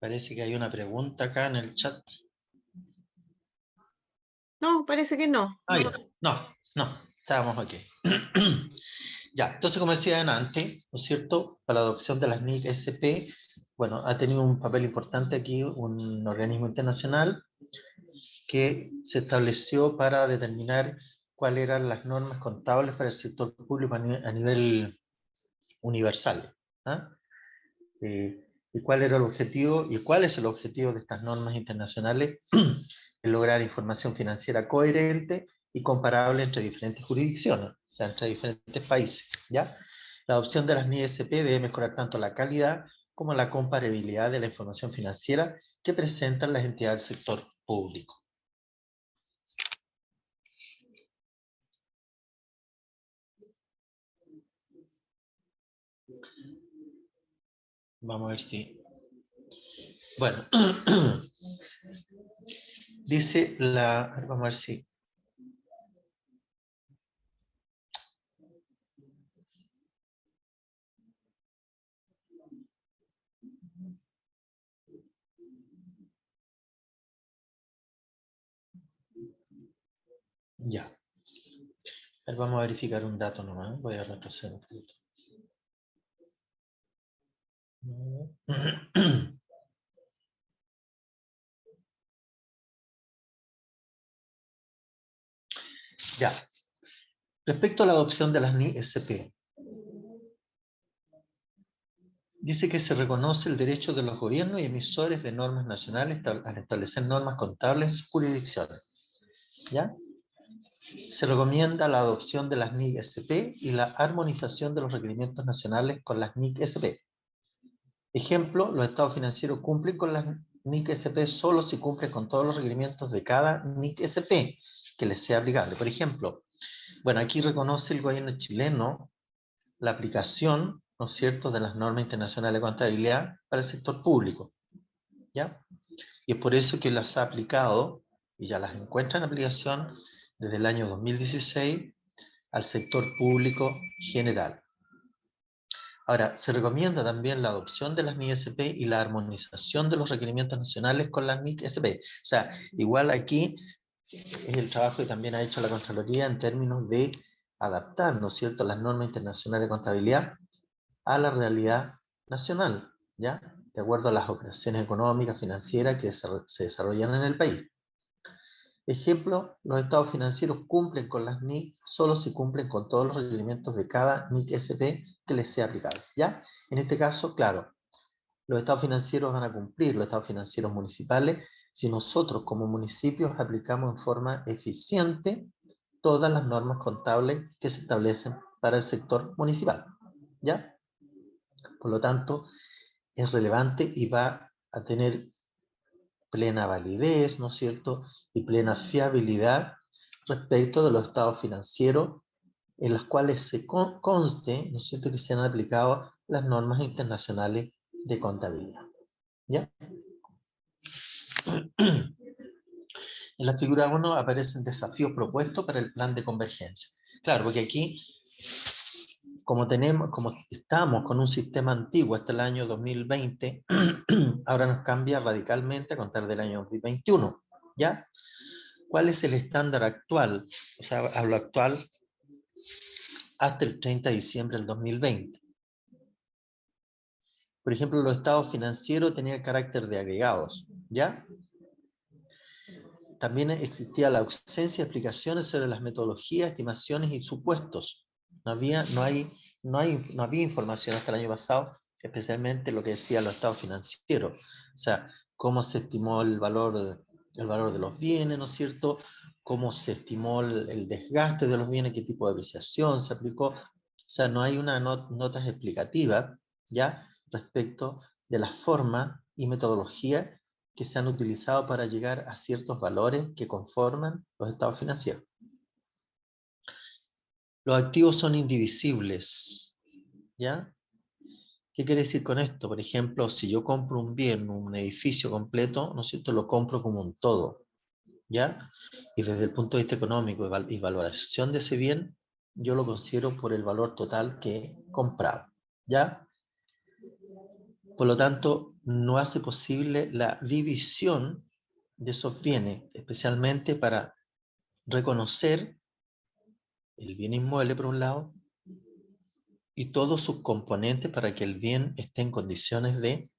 Parece que hay una pregunta acá en el chat. No, parece que no. No, estábamos aquí. Ya, entonces como decía antes, ¿no es cierto? Para la adopción de las NIC SP, bueno, ha tenido un papel importante aquí un organismo internacional que se estableció para determinar cuáles eran las normas contables para el sector público a nivel universal. ¿Ah? Y cuál era el objetivo y cuál es el objetivo de estas normas internacionales, es lograr información financiera coherente y comparable entre diferentes jurisdicciones, o sea, entre diferentes países, ¿ya? La adopción de las NISP debe mejorar tanto la calidad como la comparabilidad de la información financiera que presentan las entidades del sector público. Vamos a ver si... Bueno, dice la... Vamos a ver si... Ya. A ver, vamos a verificar un dato nomás. Voy a retroceder un poquito. Ya. Respecto a la adopción de las NISP, dice que se reconoce el derecho de los gobiernos y emisores de normas nacionales al establecer normas contables en sus jurisdicciones. ¿Ya? Se recomienda la adopción de las NIC-SP y la armonización de los requerimientos nacionales con las NIC-SP. Ejemplo, los estados financieros cumplen con las NIC-SP solo si cumplen con todos los requerimientos de cada NIC-SP que les sea aplicable. Por ejemplo, bueno, aquí reconoce el gobierno chileno la aplicación, ¿no es cierto?, de las normas internacionales de contabilidad para el sector público, ¿ya? Y es por eso que las ha aplicado, y ya las encuentra en aplicación desde el año 2016 al sector público general. Ahora, se recomienda también la adopción de las NIC-SP y la armonización de los requerimientos nacionales con las NIC-SP. O sea, igual aquí es el trabajo que también ha hecho la Contraloría en términos de adaptar, ¿no es cierto?, las normas internacionales de contabilidad a la realidad nacional, ¿ya? De acuerdo a las operaciones económicas, financieras que se desarrollan en el país. Ejemplo, los estados financieros cumplen con las NIC solo si cumplen con todos los requerimientos de cada NIC-SP que les sea aplicable, ¿ya? En este caso, claro, los estados financieros van a cumplir, los estados financieros municipales, si nosotros como municipios aplicamos en forma eficiente todas las normas contables que se establecen para el sector municipal, ¿ya? Por lo tanto, es relevante y va a tener plena validez, ¿no es cierto?, y plena fiabilidad respecto de los estados financieros en los cuales se conste, ¿no es cierto?, que se han aplicado las normas internacionales de contabilidad. ¿Ya? En la figura 1 aparecen desafíos propuestos para el plan de convergencia. Claro, porque aquí, como estamos con un sistema antiguo hasta el año 2020, ahora nos cambia radicalmente a contar del año 2021. ¿Ya? ¿Cuál es el estándar actual? O sea, hablo actual hasta el 30 de diciembre del 2020. Por ejemplo, los estados financieros tenían carácter de agregados, ¿ya? También existía la ausencia de explicaciones sobre las metodologías, estimaciones y supuestos. No había información hasta el año pasado, especialmente lo que decían los estados financieros. O sea, cómo se estimó el valor de los bienes, ¿no es cierto? Cómo se estimó el desgaste de los bienes, qué tipo de apreciación se aplicó. O sea, no hay una notas explicativas, ¿ya?, respecto de la forma y metodología que se han utilizado para llegar a ciertos valores que conforman los estados financieros. Los activos son indivisibles, ¿ya? ¿Qué quiere decir con esto? Por ejemplo, si yo compro un bien, un edificio completo, ¿no es cierto?, lo compro como un todo, ¿ya? Y desde el punto de vista económico y valoración de ese bien, yo lo considero por el valor total que he comprado, ¿ya? Por lo tanto, no hace posible la división de esos bienes, especialmente para reconocer el bien inmueble por un lado y todos sus componentes para que el bien esté en condiciones de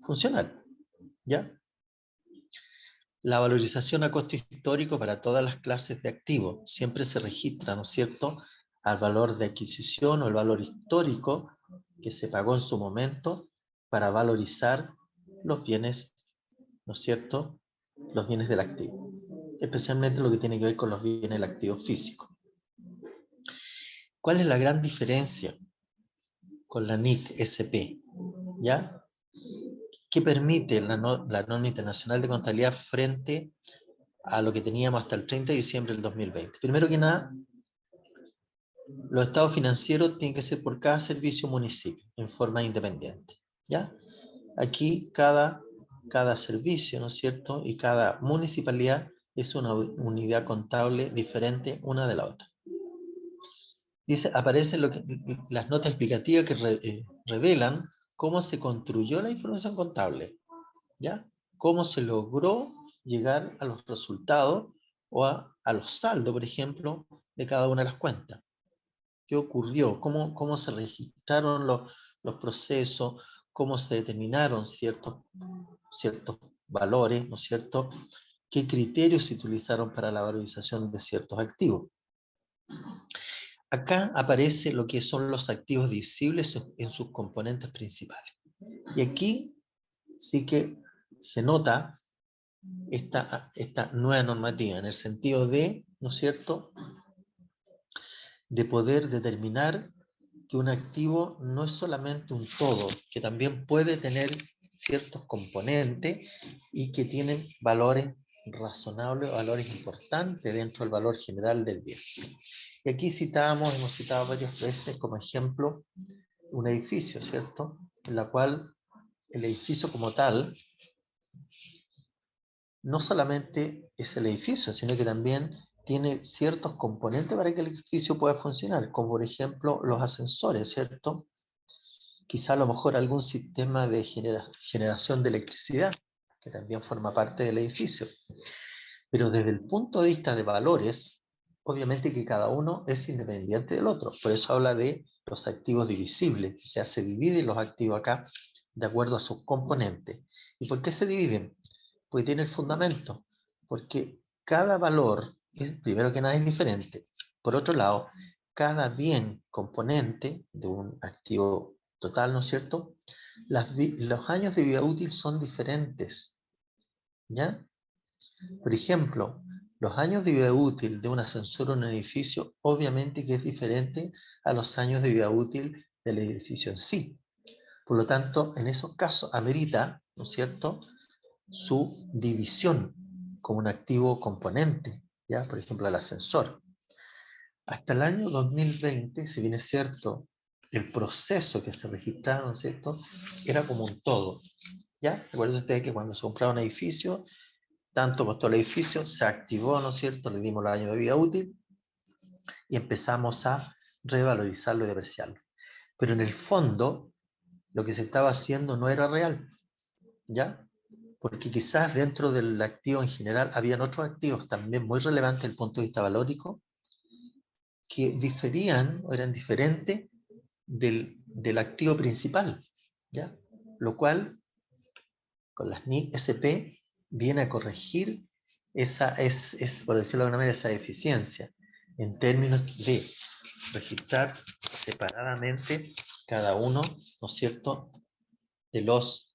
funcionar, ¿ya? La valorización a costo histórico para todas las clases de activos siempre se registra, ¿no es cierto?, al valor de adquisición o el valor histórico que se pagó en su momento para valorizar los bienes, ¿no es cierto?, los bienes del activo, especialmente lo que tiene que ver con los bienes del activo físico. ¿Cuál es la gran diferencia con la NIC SP? ¿Ya? ¿Qué permite la norma internacional de contabilidad frente a lo que teníamos hasta el 30 de diciembre del 2020? Primero que nada, los estados financieros tienen que ser por cada servicio municipio, en forma independiente, ¿ya? Aquí cada servicio, ¿no es cierto? Y cada municipalidad es una unidad contable diferente una de la otra. Dice, aparecen las notas explicativas que revelan cómo se construyó la información contable, ¿ya? Cómo se logró llegar a los resultados o a los saldos, por ejemplo, de cada una de las cuentas. ¿Qué ocurrió? ¿Cómo se registraron los procesos? ¿Cómo se determinaron ciertos valores, ¿no es cierto? ¿Qué criterios se utilizaron para la valorización de ciertos activos? Acá aparece lo que son los activos divisibles en sus componentes principales. Y aquí sí que se nota esta nueva normativa, en el sentido de, ¿no es cierto?, de poder determinar que un activo no es solamente un todo, que también puede tener ciertos componentes y que tienen valores razonables, valores importantes dentro del valor general del bien. Y aquí hemos citado varias veces como ejemplo un edificio, ¿cierto? En la cual el edificio como tal no solamente es el edificio, sino que también tiene ciertos componentes para que el edificio pueda funcionar, como por ejemplo los ascensores, ¿cierto? Quizá a lo mejor algún sistema de generación de electricidad, que también forma parte del edificio. Pero desde el punto de vista de valores, obviamente que cada uno es independiente del otro. Por eso habla de los activos divisibles, o sea, se dividen los activos acá de acuerdo a sus componentes. ¿Y por qué se dividen? Porque tiene el fundamento, porque cada valor, primero que nada, es diferente. Por otro lado, cada bien componente de un activo total, ¿no es cierto? Los años de vida útil son diferentes, ¿ya? Por ejemplo, los años de vida útil de un ascensor o un edificio, obviamente que es diferente a los años de vida útil del edificio en sí. Por lo tanto, en esos casos amerita, ¿no es cierto?, su división como un activo componente, ¿ya? Por ejemplo, el ascensor. Hasta el año 2020, si bien es cierto, el proceso que se registraba, ¿no es cierto?, era como un todo, ¿ya? Recuerden ustedes que cuando se compraba un edificio, tanto costó el edificio, se activó, ¿no es cierto?, le dimos los años de vida útil y empezamos a revalorizarlo y depreciarlo. Pero en el fondo, lo que se estaba haciendo no era real, ¿ya? Porque quizás dentro del activo en general habían otros activos también muy relevantes desde el punto de vista valórico que diferían o eran diferentes del activo principal, ¿ya? Lo cual, con las NIC SP, viene a corregir por decirlo de alguna manera, esa deficiencia en términos de registrar separadamente cada uno, ¿no es cierto?, de los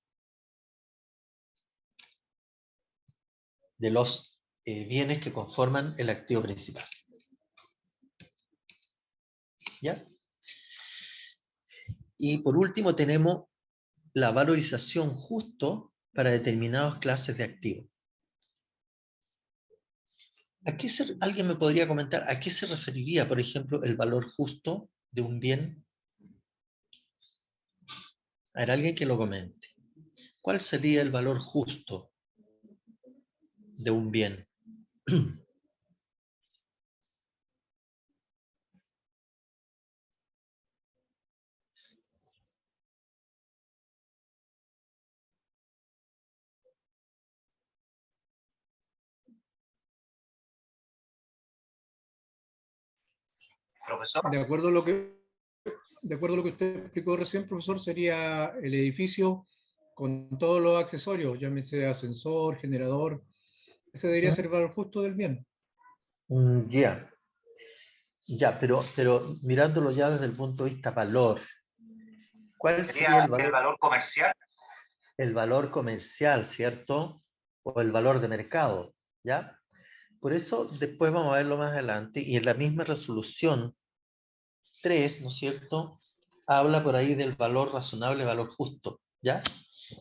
bienes que conforman el activo principal. ¿Ya? Y por último tenemos la valorización justo para determinadas clases de activos. ¿Alguien me podría comentar a qué se referiría, por ejemplo, el valor justo de un bien? A ver, alguien que lo comente. ¿Cuál sería el valor justo de un bien? Profesor. De acuerdo a lo que usted explicó recién, profesor, sería el edificio con todos los accesorios, llámese ascensor, generador. Ese debería ser el valor justo del bien. Ya, ya, pero mirándolo ya desde el punto de vista valor, ¿cuál sería el valor comercial? El valor comercial, ¿cierto? O el valor de mercado, ¿ya? Por eso después vamos a verlo más adelante, y en la misma resolución 3, ¿no es cierto? Habla por ahí del valor razonable, valor justo, ¿ya?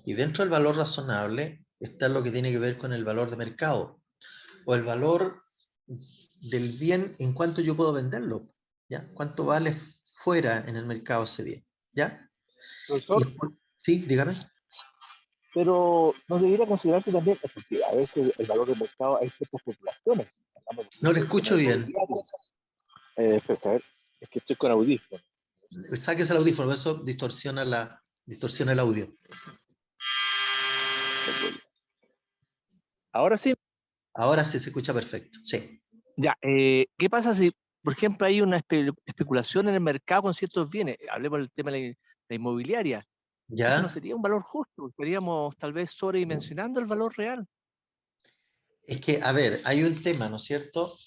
Y dentro del valor razonable está lo que tiene que ver con el valor de mercado, o el valor del bien en cuanto yo puedo venderlo, ¿ya? ¿Cuánto vale fuera en el mercado ese bien? ¿Ya? Profesor, Sí, dígame. pero no debería considerarse también, porque a veces el valor del mercado hay ciertas especulaciones. No le escucho bien. Perfecto, a ver, es que estoy con audífono. Sáquese el audífono, eso distorsiona el audio. Ahora sí. Ahora sí se escucha perfecto, sí. Ya, ¿qué pasa si, por ejemplo, hay una especulación en el mercado con ciertos bienes? Hablemos del tema de la inmobiliaria. ¿Ya? Eso no sería un valor justo, estaríamos tal vez sobredimensionando el valor real. Es que, a ver, hay un tema, ¿no es cierto?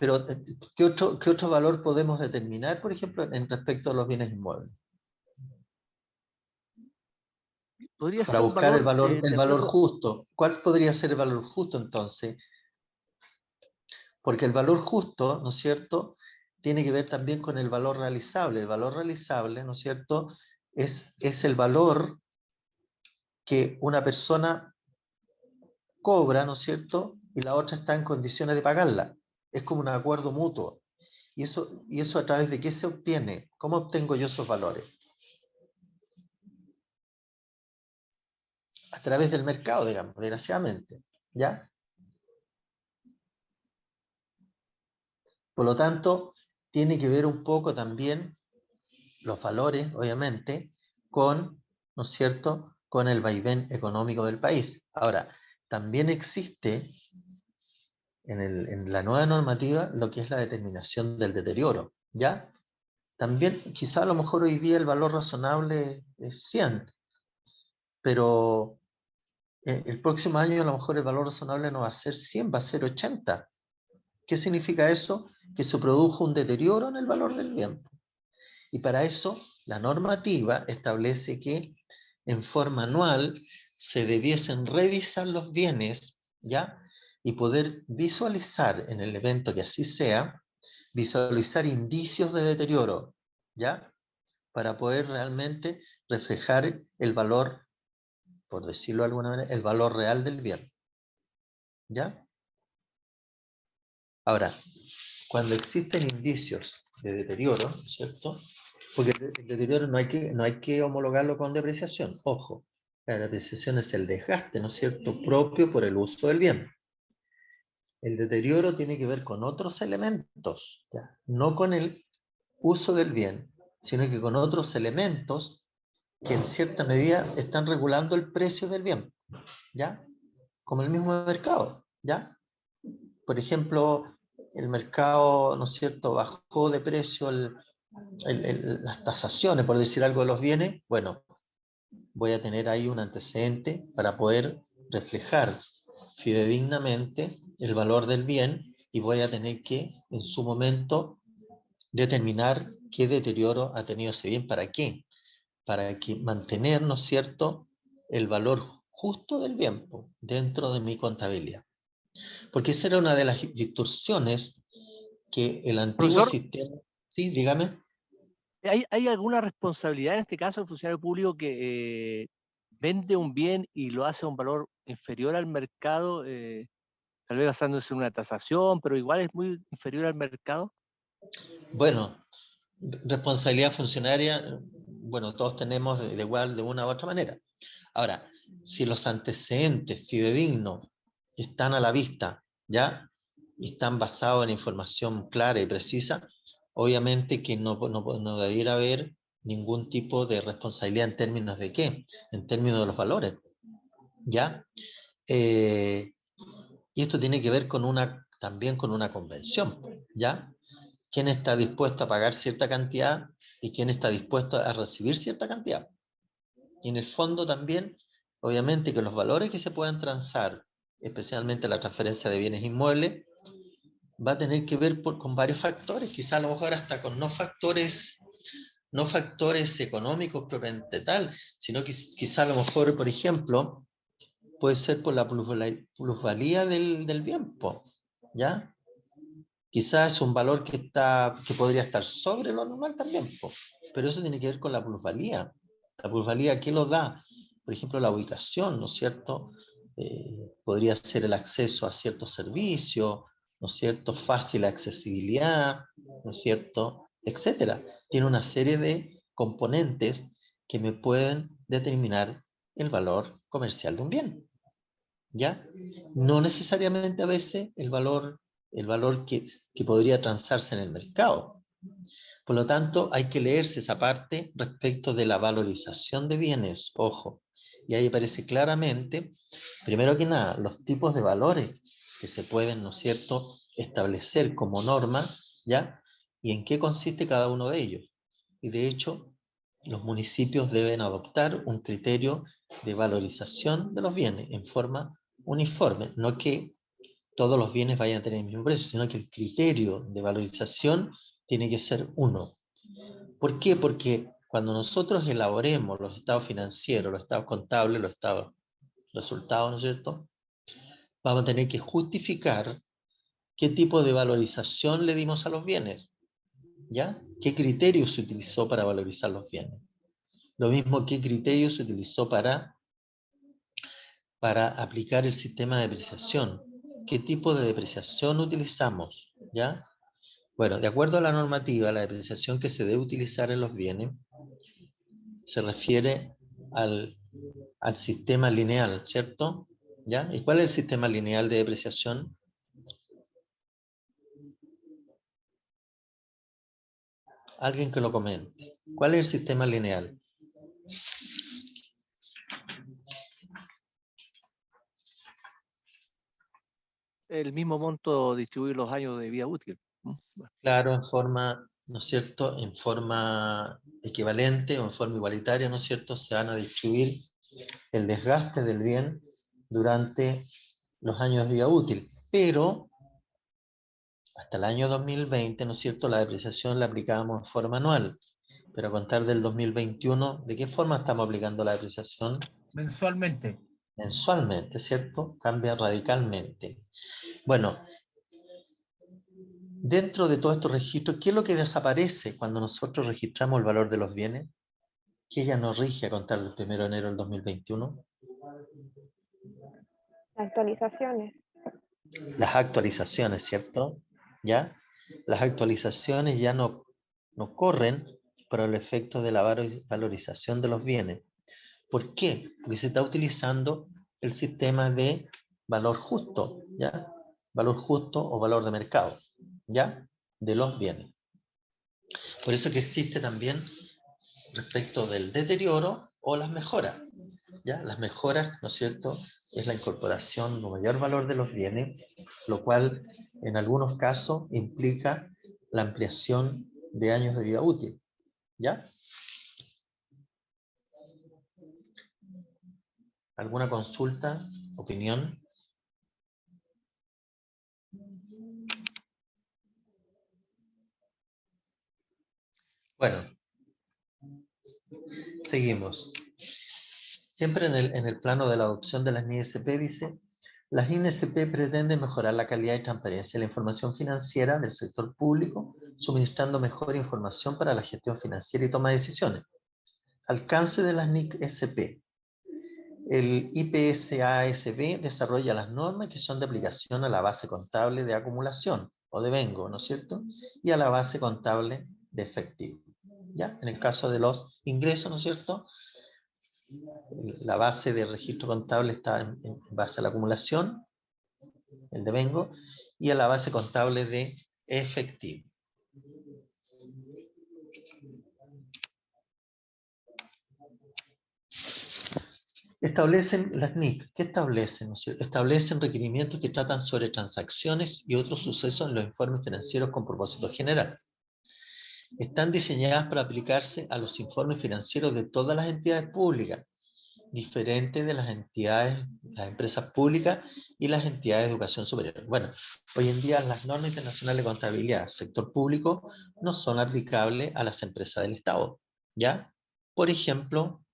Pero, ¿qué otro valor podemos determinar, por ejemplo, en respecto a los bienes inmuebles? Podría Para ser un buscar valor, el de valor acuerdo. justo. ¿Cuál podría ser el valor justo entonces? Porque el valor justo, ¿no es cierto?, tiene que ver también con el valor realizable. El valor realizable, ¿no es cierto?, es el valor que una persona cobra, ¿no es cierto?, y la otra está en condiciones de pagarla. Es como un acuerdo mutuo. ¿Y eso a través de qué se obtiene? ¿Cómo obtengo yo esos valores? A través del mercado, digamos, desgraciadamente. ¿Ya? Por lo tanto, tiene que ver un poco también los valores, obviamente, con, ¿no es cierto?, con el vaivén económico del país. Ahora, también existe en la nueva normativa lo que es la determinación del deterioro, ¿ya? También, quizá a lo mejor hoy día el valor razonable es 100, pero el próximo año a lo mejor el valor razonable no va a ser 100, va a ser 80. ¿Qué significa eso? Que se produjo un deterioro en el valor del bien. Y para eso, la normativa establece que en forma anual se debiesen revisar los bienes, ¿ya? Y poder visualizar, en el evento que así sea, visualizar indicios de deterioro, ¿ya? Para poder realmente reflejar el valor, por decirlo de alguna manera, el valor real del bien, ¿ya? Ahora, cuando existen indicios de deterioro, ¿cierto? Porque el deterioro no hay que homologarlo con depreciación. Ojo, la depreciación es el desgaste, ¿no es cierto?, propio por el uso del bien. El deterioro tiene que ver con otros elementos, ¿ya? No con el uso del bien, sino que con otros elementos que en cierta medida están regulando el precio del bien, ¿ya? Como el mismo mercado, ¿ya? Por ejemplo, el mercado, ¿no es cierto?, bajó de precio las tasaciones, por decir algo, de los bienes. Bueno, voy a tener ahí un antecedente para poder reflejar fidedignamente el valor del bien, y voy a tener que, en su momento, determinar qué deterioro ha tenido ese bien. ¿Para qué? Para que mantener, ¿no es cierto?, el valor justo del bien dentro de mi contabilidad. Porque esa era una de las distorsiones que el antiguo Profesor, sistema... Sí, dígame. ¿hay alguna responsabilidad en este caso del funcionario público que vende un bien y lo hace a un valor inferior al mercado, tal vez basándose en una tasación, pero igual es muy inferior al mercado? Bueno, responsabilidad funcionaria, bueno, todos tenemos de igual, de una u otra manera. Ahora, si los antecedentes fidedignos están a la vista, ¿ya? Y están basados en información clara y precisa, obviamente que no debiera haber ningún tipo de responsabilidad en términos de qué, en términos de los valores, ¿ya? Y esto tiene que ver con también con una convención, ¿ya? quién está dispuesto a pagar cierta cantidad y quién está dispuesto a recibir cierta cantidad. Y en el fondo también, obviamente que los valores que se puedan transar, especialmente la transferencia de bienes inmuebles, va a tener que ver con varios factores, quizá a lo mejor hasta con no factores económicos propiamente tal, sino que quizá a lo mejor, por ejemplo, puede ser por la plusvalía del bien, ¿ya? Quizás es un valor que podría estar sobre lo normal también, pero eso tiene que ver con la plusvalía. La plusvalía, ¿qué lo da? Por ejemplo, la ubicación, ¿no es cierto? Podría ser el acceso a ciertos servicios, ¿no es cierto? Fácil accesibilidad, ¿no es cierto? Etcétera. Tiene una serie de componentes que me pueden determinar el valor comercial de un bien, ¿ya? No necesariamente a veces el valor que podría transarse en el mercado. Por lo tanto, hay que leerse esa parte respecto de la valorización de bienes, ojo. Y ahí aparece claramente, primero que nada, los tipos de valores que se pueden, ¿no es cierto?, establecer como norma, ¿ya? Y en qué consiste cada uno de ellos. Y de hecho, los municipios deben adoptar un criterio de valorización de los bienes en forma uniforme, no que todos los bienes vayan a tener el mismo precio, sino que el criterio de valorización tiene que ser uno. ¿Por qué? Porque cuando nosotros elaboremos los estados financieros, los estados contables, los estados resultados, ¿no es cierto?, vamos a tener que justificar qué tipo de valorización le dimos a los bienes, ¿ya? ¿Qué criterio se utilizó para valorizar los bienes? Lo mismo, qué criterio se utilizó para aplicar el sistema de depreciación. ¿Qué tipo de depreciación utilizamos? ¿Ya? Bueno, de acuerdo a la normativa, la depreciación que se debe utilizar en los bienes se refiere al sistema lineal, ¿cierto? ¿Ya? ¿Y cuál es el sistema lineal de depreciación? Alguien que lo comente. ¿Cuál es el sistema lineal? El mismo monto distribuir los años de vida útil. Claro, en forma, ¿no es cierto?, en forma equivalente o en forma igualitaria, ¿no es cierto?, se van a distribuir el desgaste del bien durante los años de vida útil. Pero hasta el año 2020, ¿no es cierto?, la depreciación la aplicábamos en forma anual. Pero a contar del 2021, ¿de qué forma estamos aplicando la depreciación? Mensualmente. Mensualmente, ¿cierto? Cambia radicalmente. Bueno, dentro de todos estos registros, ¿qué es lo que desaparece cuando nosotros registramos el valor de los bienes? ¿Qué ya nos rige a contar del 1 de enero del 2021? Actualizaciones. Las actualizaciones, ¿cierto? ¿Ya? Las actualizaciones ya no corren para el efecto de la valorización de los bienes. ¿Por qué? Porque se está utilizando el sistema de valor justo, ¿ya? Valor justo o valor de mercado, ¿ya? De los bienes. Por eso que existe también respecto del deterioro o las mejoras, ¿ya? Las mejoras, ¿no es cierto?, es la incorporación de un mayor valor de los bienes, lo cual en algunos casos implica la ampliación de años de vida útil, ¿ya? ¿Alguna consulta, opinión? Bueno, seguimos. Siempre en el plano de la adopción de las INSP dice, las INSP pretenden mejorar la calidad y transparencia de la información financiera del sector público, suministrando mejor información para la gestión financiera y toma de decisiones. Alcance de las NIC-SP. El IPSASB desarrolla las normas que son de aplicación a la base contable de acumulación o de vengo, ¿no es cierto? Y a la base contable de efectivo. ¿Ya? En el caso de los ingresos, ¿no es cierto?, la base de registro contable está en base a la acumulación, el devengo, y a la base contable de efectivo. Establecen las NIC, ¿qué establecen? ¿No es cierto? Establecen requerimientos que tratan sobre transacciones y otros sucesos en los informes financieros con propósito general. Están diseñadas para aplicarse a los informes financieros de todas las entidades públicas, diferente de las entidades, las empresas públicas y las entidades de educación superior. Bueno, hoy en día las normas internacionales de contabilidad sector público no son aplicables a las empresas del Estado, ¿ya? Por ejemplo,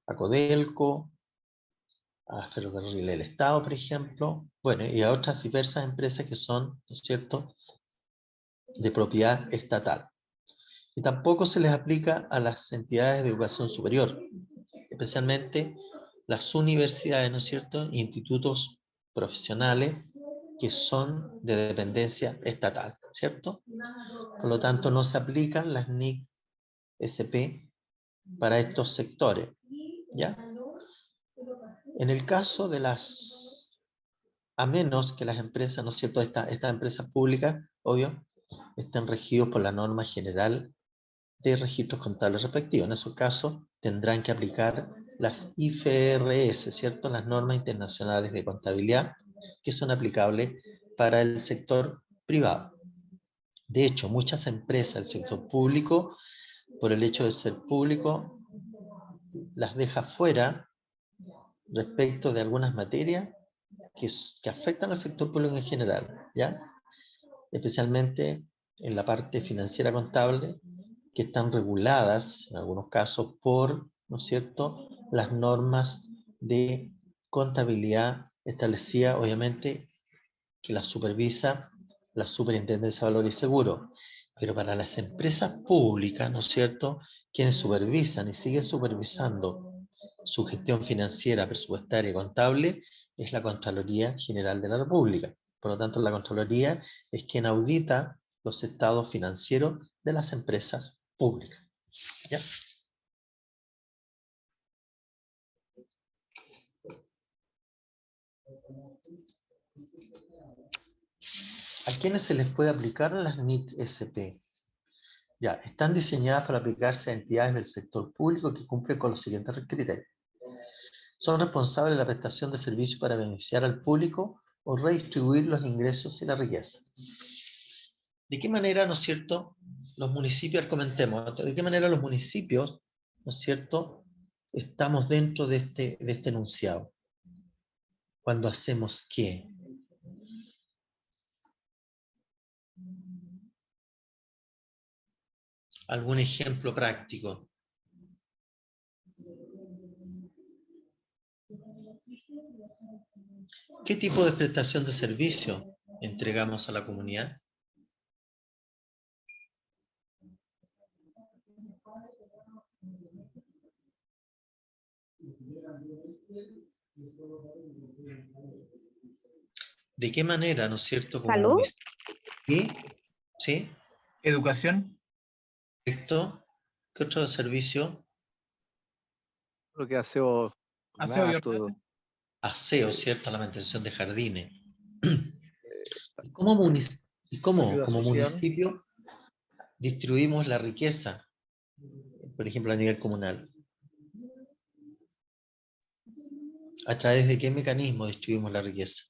a Codelco, a Ferrocarril del Estado, por ejemplo, bueno, y a otras diversas empresas que son, ¿no es cierto?, de propiedad estatal. Y tampoco se les aplica a las entidades de educación superior, especialmente las universidades, ¿no es cierto?, institutos profesionales que son de dependencia estatal, ¿cierto? Por lo tanto, no se aplican las NIC SP para estos sectores, ¿ya? En el caso de las, a menos que las empresas, ¿no es cierto?, estas empresas públicas, obvio, estén regidos por la norma general de registros contables respectivos. En esos casos tendrán que aplicar las IFRS, ¿cierto?, las normas internacionales de contabilidad que son aplicables para el sector privado. De hecho, muchas empresas del sector público, por el hecho de ser público, las deja fuera respecto de algunas materias que afectan al sector público en general, ¿ya? Especialmente en la parte financiera contable, que están reguladas, en algunos casos, por, ¿no es cierto?, las normas de contabilidad establecidas, obviamente, que las supervisa la Superintendencia de Valores y Seguros. Pero para las empresas públicas, ¿no es cierto?, quienes supervisan y siguen supervisando su gestión financiera, presupuestaria y contable, es la Contraloría General de la República. Por lo tanto, la Contraloría es quien audita los estados financieros de las empresas públicas. ¿Ya? ¿A quiénes se les puede aplicar las NIC SP? Ya, están diseñadas para aplicarse a entidades del sector público que cumplen con los siguientes criterios. Son responsables de la prestación de servicios para beneficiar al público o redistribuir los ingresos y la riqueza. ¿De qué manera, no es cierto, los municipios, comentemos, de qué manera los municipios, no es cierto, estamos dentro de este enunciado? Cuando hacemos qué. ¿Algún ejemplo práctico? ¿Qué tipo de prestación de servicio entregamos a la comunidad? ¿De qué manera, no es cierto, como ¿Salud? municipio? ¿Sí? ¿Sí? Educación. ¿Correcto? ¿Qué otro servicio? Creo que aseo, Aseo y ornato, ornato. Aseo, ¿cierto? La mantención de jardines. ¿Y ayuda como social. municipio distribuimos la riqueza, por ejemplo, a nivel comunal? ¿A través de qué mecanismo distribuimos la riqueza?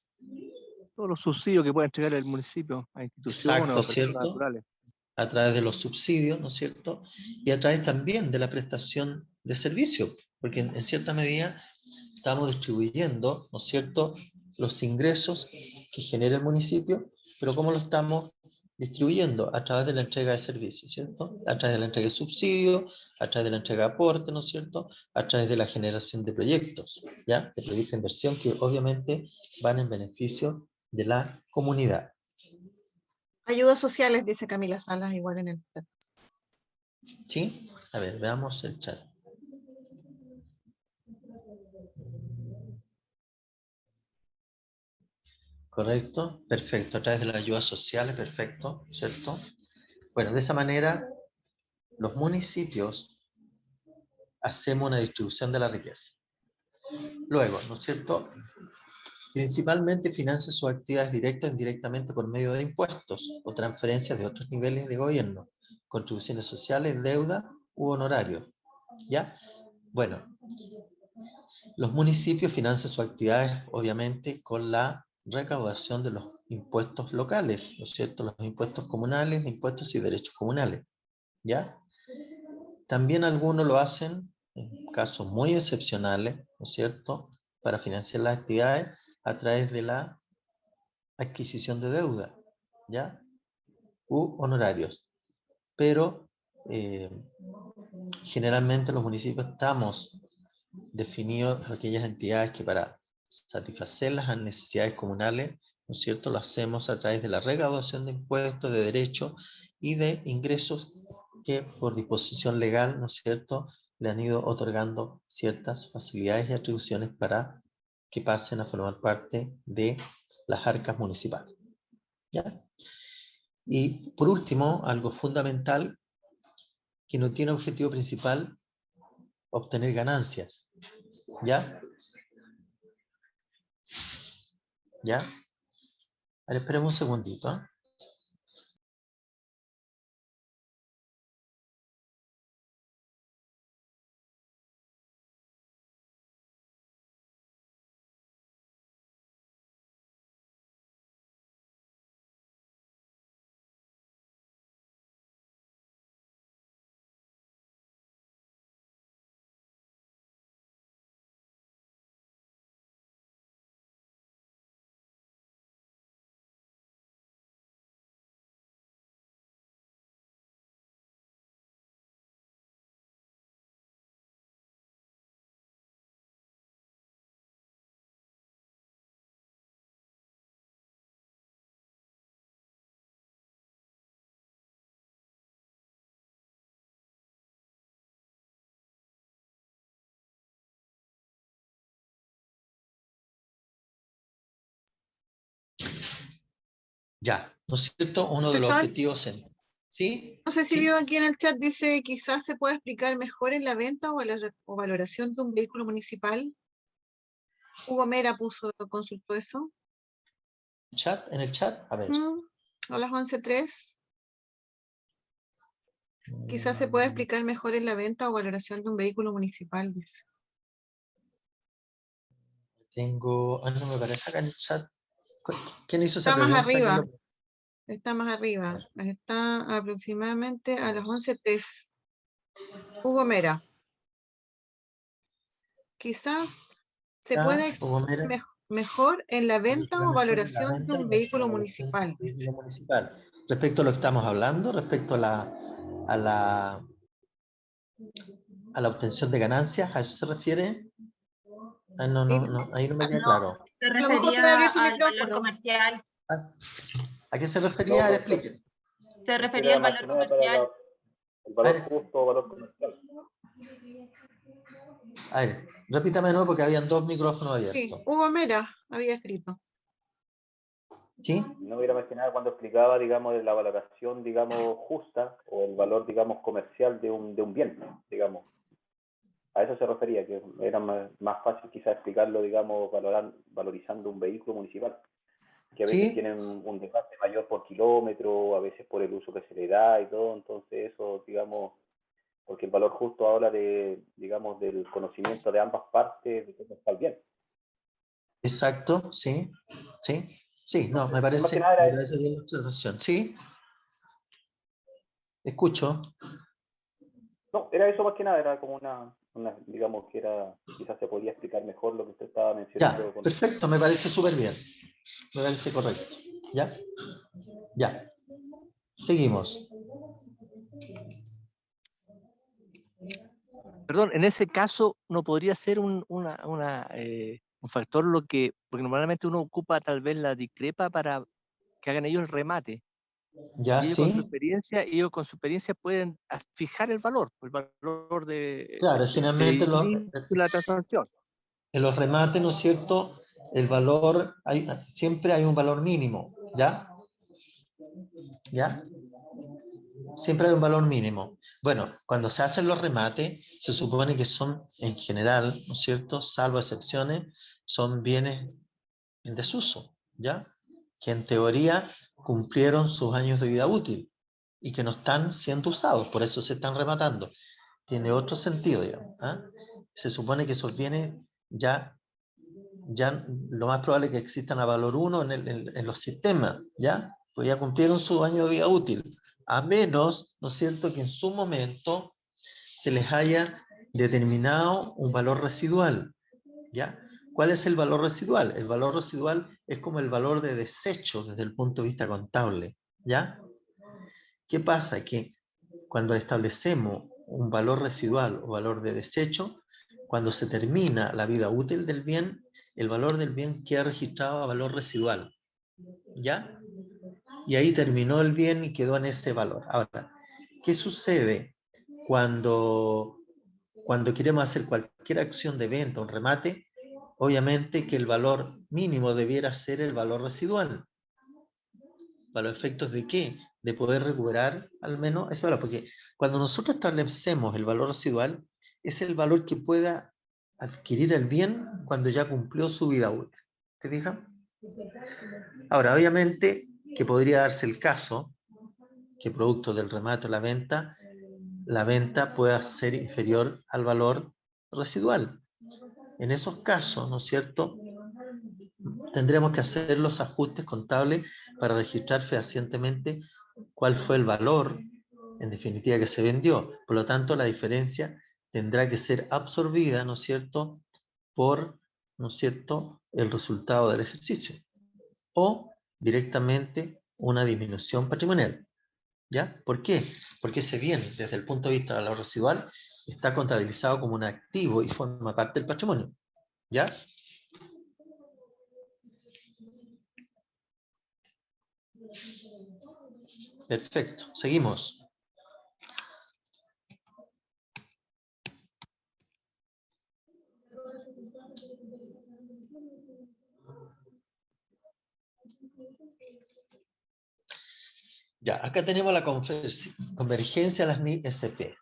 Todos los subsidios que puede entregar el municipio a instituciones Exacto, o personas ¿cierto? naturales. A través de los subsidios, ¿no es cierto? Y a través también de la prestación de servicios, porque en cierta medida estamos distribuyendo, ¿no es cierto?, los ingresos que genera el municipio, pero ¿cómo lo estamos distribuyendo? A través de la entrega de servicios, ¿cierto? A través de la entrega de subsidios, a través de la entrega de aporte, ¿no es cierto?, a través de la generación de proyectos, ¿ya? De proyectos de inversión que obviamente van en beneficio de la comunidad. Ayudas sociales, dice Camila Salas, igual en el chat. ¿Sí? A ver, veamos el chat. Correcto, perfecto, a través de las ayudas sociales, perfecto, ¿cierto? Bueno, de esa manera los municipios hacemos una distribución de la riqueza. Luego, ¿no es cierto? Principalmente financia sus actividades directas e indirectamente por medio de impuestos o transferencias de otros niveles de gobierno, contribuciones sociales, deuda u honorarios. ¿Ya? Bueno, Los municipios financian sus actividades, obviamente, con la recaudación de los impuestos locales, ¿no es cierto? Los impuestos comunales, impuestos y derechos comunales, ¿ya? También algunos lo hacen en casos muy excepcionales, ¿no es cierto?, para financiar las actividades a través de la adquisición de deuda, ¿ya? U honorarios. Pero generalmente los municipios estamos definidos aquellas entidades que para satisfacer las necesidades comunales, ¿no es cierto?, lo hacemos a través de la recaudación de impuestos, de derechos y de ingresos que por disposición legal, ¿no es cierto?, le han ido otorgando ciertas facilidades y atribuciones para que pasen a formar parte de las arcas municipales, ¿ya? Y por último, algo fundamental que no tiene objetivo principal obtener ganancias, ¿ya? ¿Ya? A ver, esperemos un segundito, ¿eh? Ya, ¿no es cierto? Uno de los Profesor, objetivos ¿sí? no sé si ¿Sí? vio aquí en el chat, dice, quizás se puede explicar mejor en la venta o valoración de un vehículo municipal. Hugo Mera consultó eso. ¿En el chat? A ver. A las 11:03. Quizás se puede explicar mejor en la venta o valoración de un vehículo municipal, dice. Tengo... no me aparece acá en el chat. ¿Quién hizo esa Está más pregunta? arriba. Está más arriba. Está aproximadamente a las 11:03. Hugo Mera. Quizás se puede Hugo Mera, explicar mejor en la venta o valoración de un vehículo municipal, dice. municipal. Respecto a lo que estamos hablando, respecto a la obtención de ganancias, ¿a eso se refiere? No, ahí no me queda claro. Se A lo mejor puede refería abrir su al valor micrófono. comercial. ¿A qué se refería? Ahora explique. Se refería al valor comercial. El valor justo o valor comercial. A ver, repítame de nuevo porque habían dos micrófonos Sí, abiertos. Hugo Mera había escrito. ¿Sí? No hubiera más que nada cuando explicaba, digamos, de la valoración, digamos, justa o el valor, digamos, comercial de un bien, digamos. A eso se refería, que era más fácil quizás explicarlo, digamos, valorizando un vehículo municipal, que a veces ¿Sí? tienen un desgaste mayor por kilómetro, a veces por el uso que se le da y todo, entonces eso, digamos, porque el valor justo habla de, digamos, del conocimiento de ambas partes de cómo está el bien. Exacto, sí. Sí. Sí, no, me parece bien la observación. ¿Sí? Escucho. No, era eso más que nada, era como una digamos que era, quizás se podía explicar mejor lo que usted estaba mencionando. Ya, perfecto, me parece súper bien. Me parece correcto. ¿Ya? Ya. Seguimos. Perdón, en ese caso no podría ser un factor porque normalmente uno ocupa tal vez la discrepa para que hagan ellos el remate. Ya, Y ellos con su experiencia pueden fijar el valor de claro, generalmente la transacción. en los remates, ¿no es cierto? El valor, siempre hay un valor mínimo, ¿ya? ¿Ya? Siempre hay un valor mínimo. Bueno, cuando se hacen los remates, se supone que son, en general, ¿no es cierto?, salvo excepciones, son bienes en desuso, ¿ya? Que en teoría cumplieron sus años de vida útil y que no están siendo usados, por eso se están rematando. Tiene otro sentido, digamos. Se supone que esos bienes ya lo más probable es que existan a valor 1 en los sistemas, ¿ya? Pues ya cumplieron su año de vida útil, a menos, ¿no es cierto?, que en su momento se les haya determinado un valor residual, ¿ya? ¿Cuál es el valor residual? El valor residual es como el valor de desecho desde el punto de vista contable, ¿ya? ¿Qué pasa? Que cuando establecemos un valor residual o valor de desecho, cuando se termina la vida útil del bien, el valor del bien queda registrado a valor residual, ¿ya? Y ahí terminó el bien y quedó en ese valor. Ahora, ¿qué sucede cuando queremos hacer cualquier acción de venta, un remate? Obviamente que el valor mínimo debiera ser el valor residual. ¿Para los efectos de qué? De poder recuperar al menos ese valor. Porque cuando nosotros establecemos el valor residual, es el valor que pueda adquirir el bien cuando ya cumplió su vida útil. ¿Te fijas? Ahora, obviamente que podría darse el caso que producto del remate o la venta pueda ser inferior al valor residual. En esos casos, ¿no es cierto?, tendremos que hacer los ajustes contables para registrar fehacientemente cuál fue el valor, en definitiva, que se vendió. Por lo tanto, la diferencia tendrá que ser absorbida, ¿no es cierto?, por, ¿no es cierto?, el resultado del ejercicio. O directamente una disminución patrimonial. ¿Ya? ¿Por qué? Porque ese bien, desde el punto de vista de valor residual, está contabilizado como un activo y forma parte del patrimonio. ¿Ya? Perfecto. Seguimos. Ya, acá tenemos la convergencia de las NISP.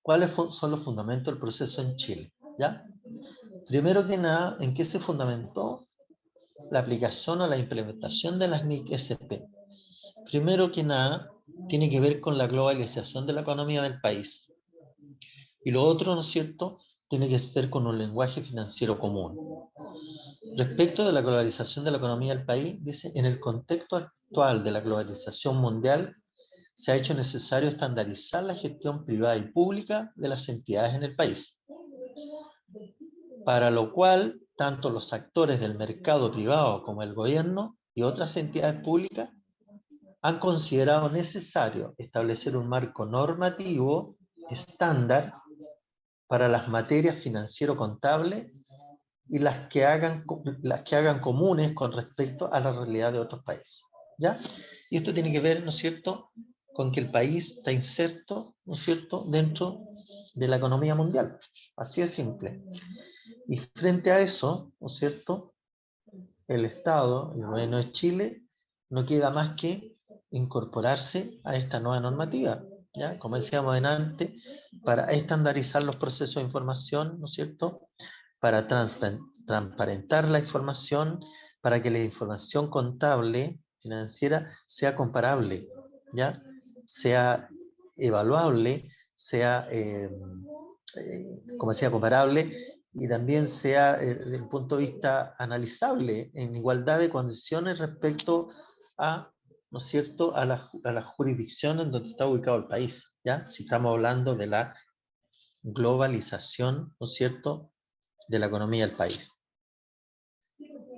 ¿Cuáles son los fundamentos del proceso en Chile? ¿Ya? Primero que nada, ¿en qué se fundamentó la aplicación o la implementación de las NIC-SP? Primero que nada, tiene que ver con la globalización de la economía del país. Y lo otro, ¿no es cierto?, tiene que ver con un lenguaje financiero común. Respecto de la globalización de la economía del país, dice, en el contexto actual de la globalización mundial, se ha hecho necesario estandarizar la gestión privada y pública de las entidades en el país, para lo cual tanto los actores del mercado privado como el gobierno y otras entidades públicas han considerado necesario establecer un marco normativo estándar para las materias financiero-contables y las que hagan comunes con respecto a la realidad de otros países. ¿Ya? Y esto tiene que ver, ¿no es cierto?, con que el país está inserto, ¿no es cierto?, dentro de la economía mundial. Así de simple. Y frente a eso, ¿no es cierto?, el Estado, el gobierno de Chile, no queda más que incorporarse a esta nueva normativa, ¿ya? Como decíamos antes, para estandarizar los procesos de información, ¿no es cierto?, para transparentar la información, para que la información contable, financiera, sea comparable, ¿ya?, sea evaluable, sea, como decía, comparable, y también sea, desde el punto de vista analizable, en igualdad de condiciones respecto a, ¿no es cierto?, a la jurisdicción en donde está ubicado el país, ¿ya? Si estamos hablando de la globalización, ¿no es cierto?, de la economía del país.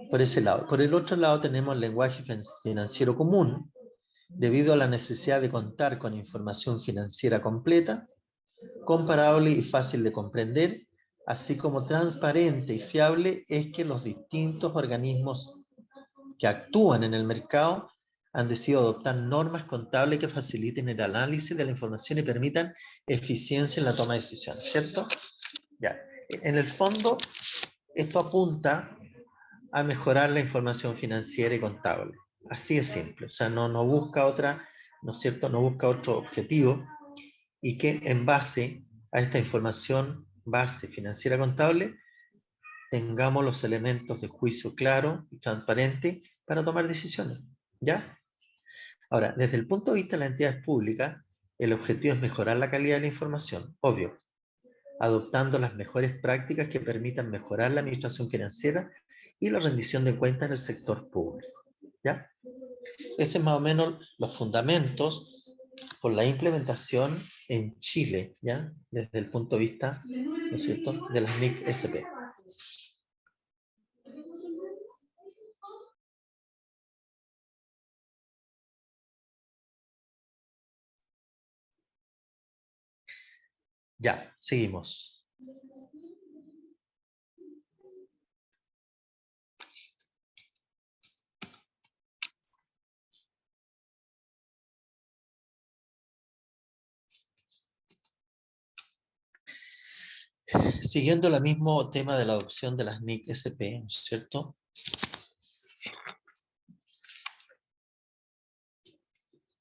Por ese lado. Por el otro lado tenemos el lenguaje financiero común, debido a la necesidad de contar con información financiera completa, comparable y fácil de comprender, así como transparente y fiable, es que los distintos organismos que actúan en el mercado han decidido adoptar normas contables que faciliten el análisis de la información y permitan eficiencia en la toma de decisiones, ¿cierto? Ya. En el fondo, esto apunta a mejorar la información financiera y contable. Así de simple. O sea, no busca otra, ¿no es cierto?, no busca otro objetivo, y que en base a esta información base financiera contable tengamos los elementos de juicio claro y transparente para tomar decisiones. ¿Ya? Ahora, desde el punto de vista de las entidades públicas, el objetivo es mejorar la calidad de la información, obvio, adoptando las mejores prácticas que permitan mejorar la administración financiera y la rendición de cuentas en el sector público. ¿Ya? Ese es más o menos los fundamentos por la implementación en Chile, ¿ya? Desde el punto de vista, ¿no es cierto?, de las NIC-SP. Ya, seguimos. Siguiendo el mismo tema de la adopción de las NIC-SP, ¿no es cierto?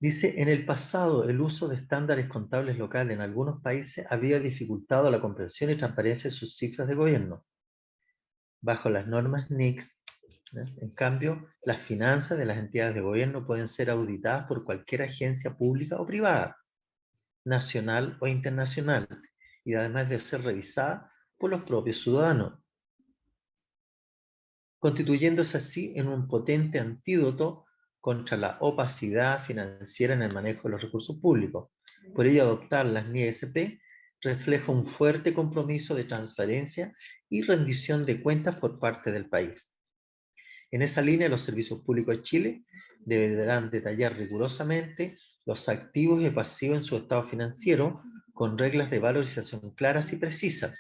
Dice, en el pasado el uso de estándares contables locales en algunos países había dificultado la comprensión y transparencia de sus cifras de gobierno. Bajo las normas NICS, ¿no? En cambio, las finanzas de las entidades de gobierno pueden ser auditadas por cualquier agencia pública o privada, nacional o internacional, y además de ser revisadas por los propios ciudadanos, constituyéndose así en un potente antídoto contra la opacidad financiera en el manejo de los recursos públicos. Por ello, adoptar las NIE-SP refleja un fuerte compromiso de transparencia y rendición de cuentas por parte del país. En esa línea, los servicios públicos de Chile deberán detallar rigurosamente los activos y pasivos en su estado financiero con reglas de valorización claras y precisas.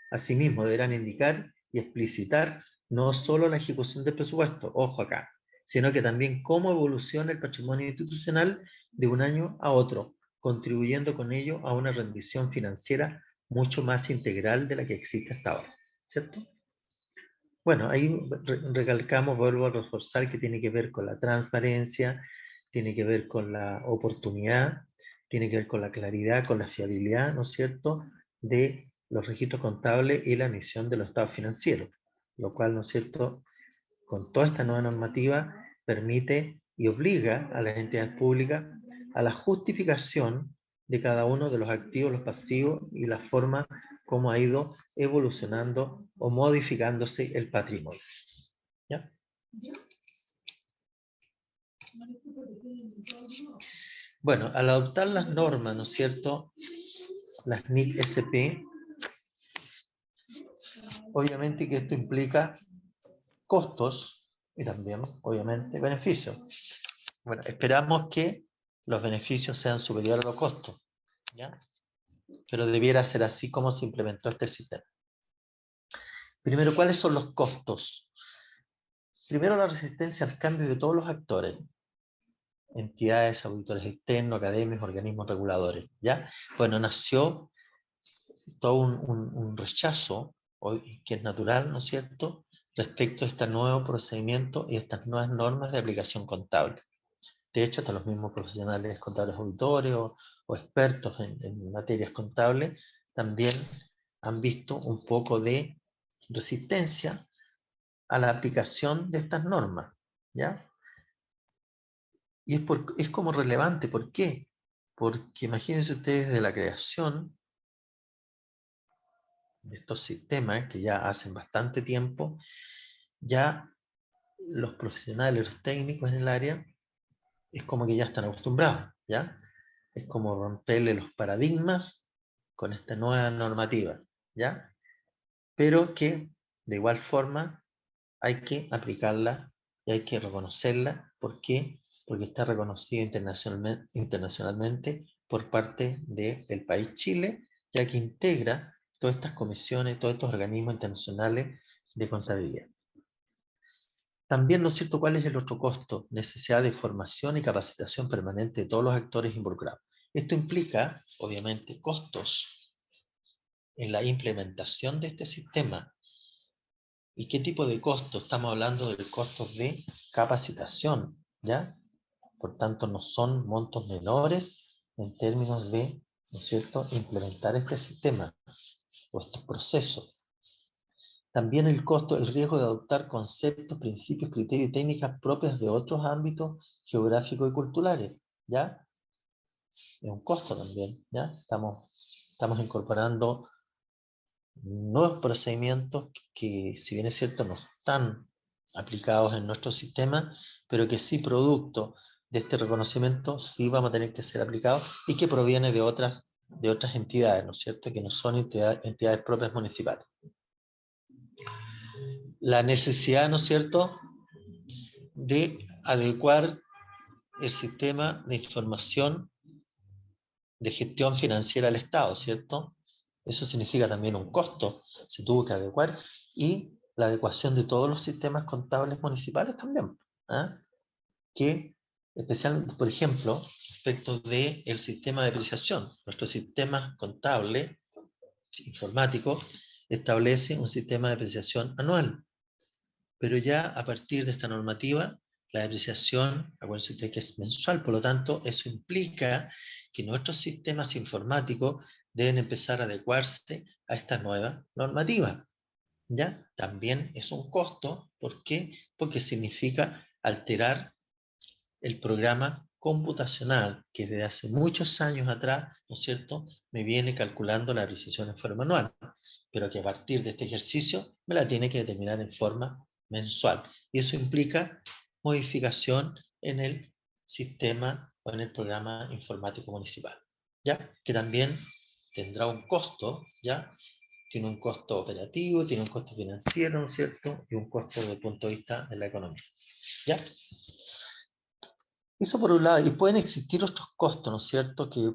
Asimismo, deberán indicar y explicitar no solo la ejecución del presupuesto, ojo acá, sino que también cómo evoluciona el patrimonio institucional de un año a otro, contribuyendo con ello a una rendición financiera mucho más integral de la que existe hasta ahora, ¿cierto? Bueno, ahí recalcamos, vuelvo a reforzar que tiene que ver con la transparencia, tiene que ver con la oportunidad, tiene que ver con la claridad, con la fiabilidad, ¿no es cierto?, de los registros contables y la emisión de los estados financieros, lo cual, ¿no es cierto?, con toda esta nueva normativa permite y obliga a las entidades públicas a la justificación de cada uno de los activos, los pasivos y la forma como ha ido evolucionando o modificándose el patrimonio. ¿Ya? Bueno, al adoptar las normas, ¿no es cierto?, las NIC-SP, obviamente que esto implica costos y también, obviamente, beneficios. Bueno, esperamos que los beneficios sean superiores a los costos, ¿ya? Pero debiera ser así como se implementó este sistema. Primero, ¿cuáles son los costos? Primero, la resistencia al cambio de todos los actores, entidades, auditores externos, academias, organismos reguladores, ¿ya? Bueno, nació todo un rechazo, que es natural, ¿no es cierto?, respecto a este nuevo procedimiento y estas nuevas normas de aplicación contable. De hecho, hasta los mismos profesionales contables auditores o expertos en materias contables también han visto un poco de resistencia a la aplicación de estas normas, ¿ya? Y es como relevante, ¿por qué? Porque imagínense ustedes de la creación de estos sistemas que ya hacen bastante tiempo, ya los profesionales, los técnicos en el área, es como que ya están acostumbrados, ¿ya? Es como romperle los paradigmas con esta nueva normativa, ¿ya? Pero que de igual forma hay que aplicarla y hay que reconocerla. ¿Por qué? Porque está reconocida internacionalmente por parte del país Chile, ya que integra todas estas comisiones, todos estos organismos internacionales de contabilidad. También, ¿no es cierto?, ¿cuál es el otro costo? Necesidad de formación y capacitación permanente de todos los actores involucrados. Esto implica, obviamente, costos en la implementación de este sistema. ¿Y qué tipo de costos? Estamos hablando de costos de capacitación, ¿ya? Por tanto, no son montos menores en términos de, ¿no es cierto?, implementar este sistema o estos procesos. También el costo, el riesgo de adoptar conceptos, principios, criterios y técnicas propias de otros ámbitos geográficos y culturales, ¿ya? Es un costo también, ¿ya? Estamos incorporando nuevos procedimientos que, si bien es cierto, no están aplicados en nuestro sistema, pero que sí, producto de este reconocimiento, sí vamos a tener que ser aplicados y que proviene de otras entidades, ¿no es cierto?, que no son entidades propias municipales. La necesidad, ¿no es cierto?, de adecuar el sistema de información de gestión financiera al Estado, ¿cierto? Eso significa también un costo, se tuvo que adecuar, y la adecuación de todos los sistemas contables municipales también, ¿ah? Que especialmente, por ejemplo, respecto del sistema de apreciación, nuestro sistema contable informático establece un sistema de apreciación anual, pero ya a partir de esta normativa, la depreciación, acuérdense ustedes que es mensual, por lo tanto, eso implica que nuestros sistemas informáticos deben empezar a adecuarse a esta nueva normativa. ¿Ya? También es un costo, ¿por qué? Porque significa alterar el programa computacional que desde hace muchos años atrás, ¿no es cierto?, me viene calculando la apreciación en forma anual, pero que a partir de este ejercicio me la tiene que determinar en forma mensual. Y eso implica modificación en el sistema o en el programa informático municipal, ¿ya? Que también tendrá un costo, ¿ya? Tiene un costo operativo, tiene un costo financiero, ¿no es cierto?, y un costo desde el punto de vista de la economía, ¿ya? Eso por un lado, y pueden existir otros costos, ¿no es cierto?, que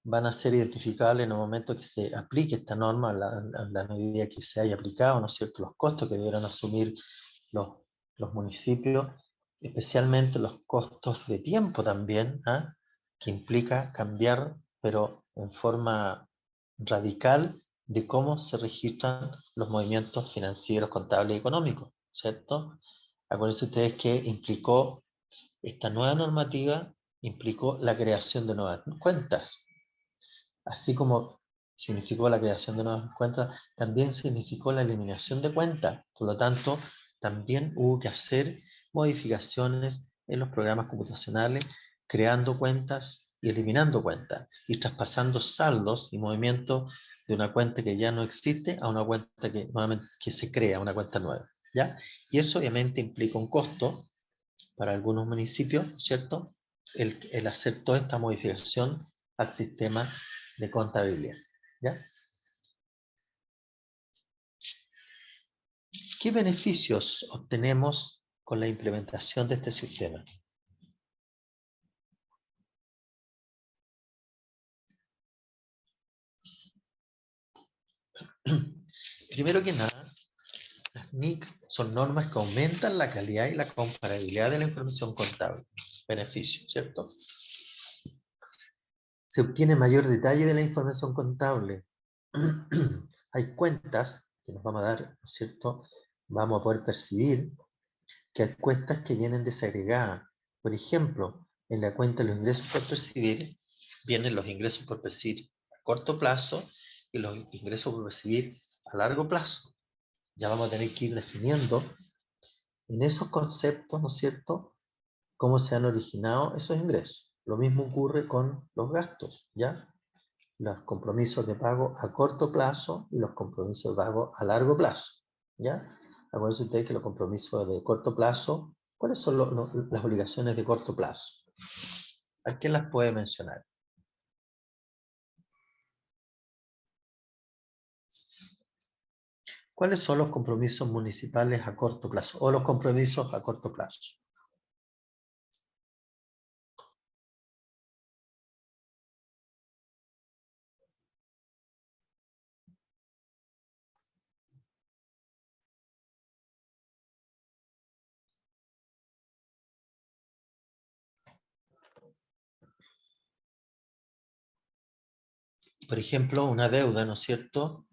van a ser identificables en el momento que se aplique esta norma, a la medida que se haya aplicado, ¿no es cierto?, los costos que deberán asumir los municipios, especialmente los costos de tiempo también, ¿ah? Que implica cambiar, pero en forma radical, de cómo se registran los movimientos financieros, contables y económicos, ¿cierto? Acuérdense ustedes que esta nueva normativa implicó la creación de nuevas cuentas. Así como significó la creación de nuevas cuentas, también significó la eliminación de cuentas. Por lo tanto, también hubo que hacer modificaciones en los programas computacionales, creando cuentas y eliminando cuentas, y traspasando saldos y movimientos de una cuenta que ya no existe a una cuenta que nuevamente que se crea, una cuenta nueva, ¿ya? Y eso obviamente implica un costo para algunos municipios, ¿cierto?, el hacer toda esta modificación al sistema de contabilidad, ¿ya? ¿Qué beneficios obtenemos con la implementación de este sistema? Primero que nada, las NIC son normas que aumentan la calidad y la comparabilidad de la información contable. Beneficio, ¿cierto? Se obtiene mayor detalle de la información contable. Hay cuentas que nos vamos a dar, ¿no es cierto? Vamos a poder percibir que hay cuentas que vienen desagregadas. Por ejemplo, en la cuenta de los ingresos por percibir, vienen los ingresos por percibir a corto plazo y los ingresos por percibir a largo plazo. Ya vamos a tener que ir definiendo en esos conceptos, ¿no es cierto?, cómo se han originado esos ingresos. Lo mismo ocurre con los gastos, ¿ya? Los compromisos de pago a corto plazo y los compromisos de pago a largo plazo, ¿ya? Acuérdense ustedes que los compromisos de corto plazo, ¿cuáles son las obligaciones de corto plazo? ¿A quién las puede mencionar? ¿Cuáles son los compromisos municipales a corto plazo o los compromisos a corto plazo? Por ejemplo, una deuda, ¿no es cierto?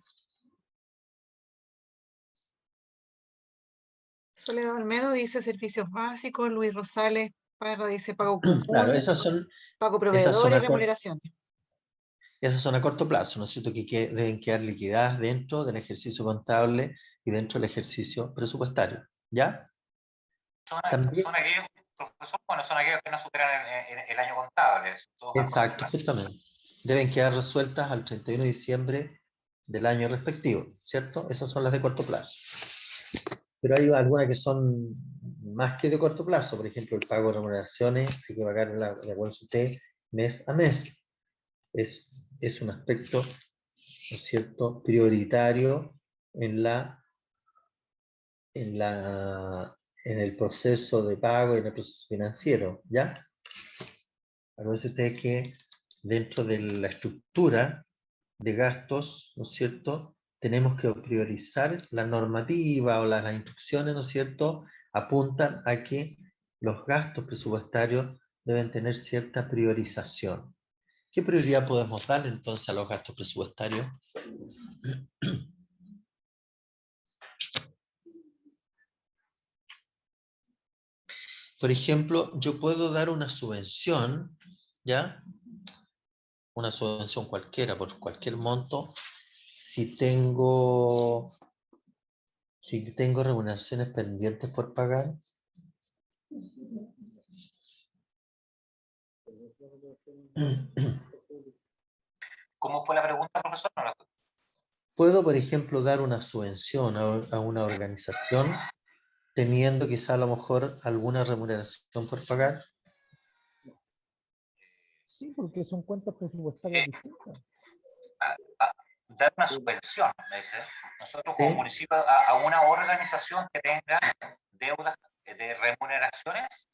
Soledad Olmedo dice servicios básicos, Luis Rosales Parra dice pago común, Claro, pago esas proveedores y remuneraciones. son a corto plazo, ¿no es cierto?, que deben quedar liquidadas dentro del ejercicio contable y dentro del ejercicio presupuestario, ¿ya? También, Son aquellos, profesor, bueno, son aquellos que no superan el año contable. exacto, justamente. Deben quedar resueltas al 31 de diciembre del año respectivo, ¿cierto? Esas son las de corto plazo. Pero hay algunas que son más que de corto plazo, por ejemplo, el pago de remuneraciones, hay que pagar, de acuerdo a usted, mes a mes. Es un aspecto, ¿no es cierto?, prioritario en el proceso de pago y en el proceso financiero, ¿ya? Acuérdense ustedes que dentro de la estructura de gastos, ¿no es cierto?, tenemos que priorizar la normativa o las instrucciones, ¿no es cierto?, apuntan a que los gastos presupuestarios deben tener cierta priorización. ¿Qué prioridad podemos dar entonces a los gastos presupuestarios? Por ejemplo, yo puedo dar una subvención, ¿ya? Una subvención cualquiera, por cualquier monto, si tengo remuneraciones pendientes por pagar. ¿Cómo fue la pregunta, profesor? No la- Puedo, por ejemplo, dar una subvención a una organización teniendo quizá a lo mejor alguna remuneración por pagar. Sí, porque son cuentas presupuestarias Eh, distintas. Dar una subvención, me dice. Nosotros Sí. como municipio a una organización que tenga deudas de remuneraciones,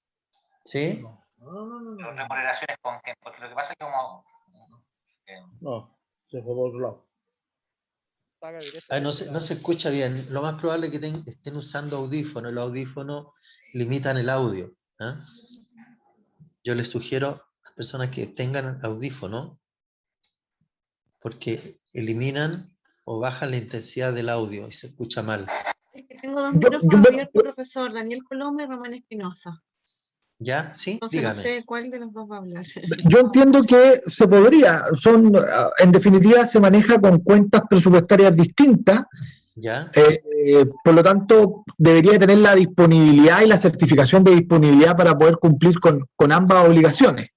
¿Sí? pero remuneraciones con qué, porque lo que pasa es que como No, se fue por otro lado. No se escucha bien. Lo más probable es que estén usando audífonos. Los audífonos limitan el audio. ¿Ah? Yo les sugiero a las personas que tengan audífono porque eliminan o bajan la intensidad del audio y se escucha mal. Es que tengo dos Yo- micrófonos yo- abiertos, profesor Daniel Coloma y Román Espinosa. ¿Ya? ¿Sí? Entonces no Dígame. sé cuál de los dos va a hablar. Yo entiendo que se podría, en definitiva se maneja con cuentas presupuestarias distintas, ¿Ya? por lo tanto debería tener la disponibilidad y la certificación de disponibilidad para poder cumplir con ambas obligaciones.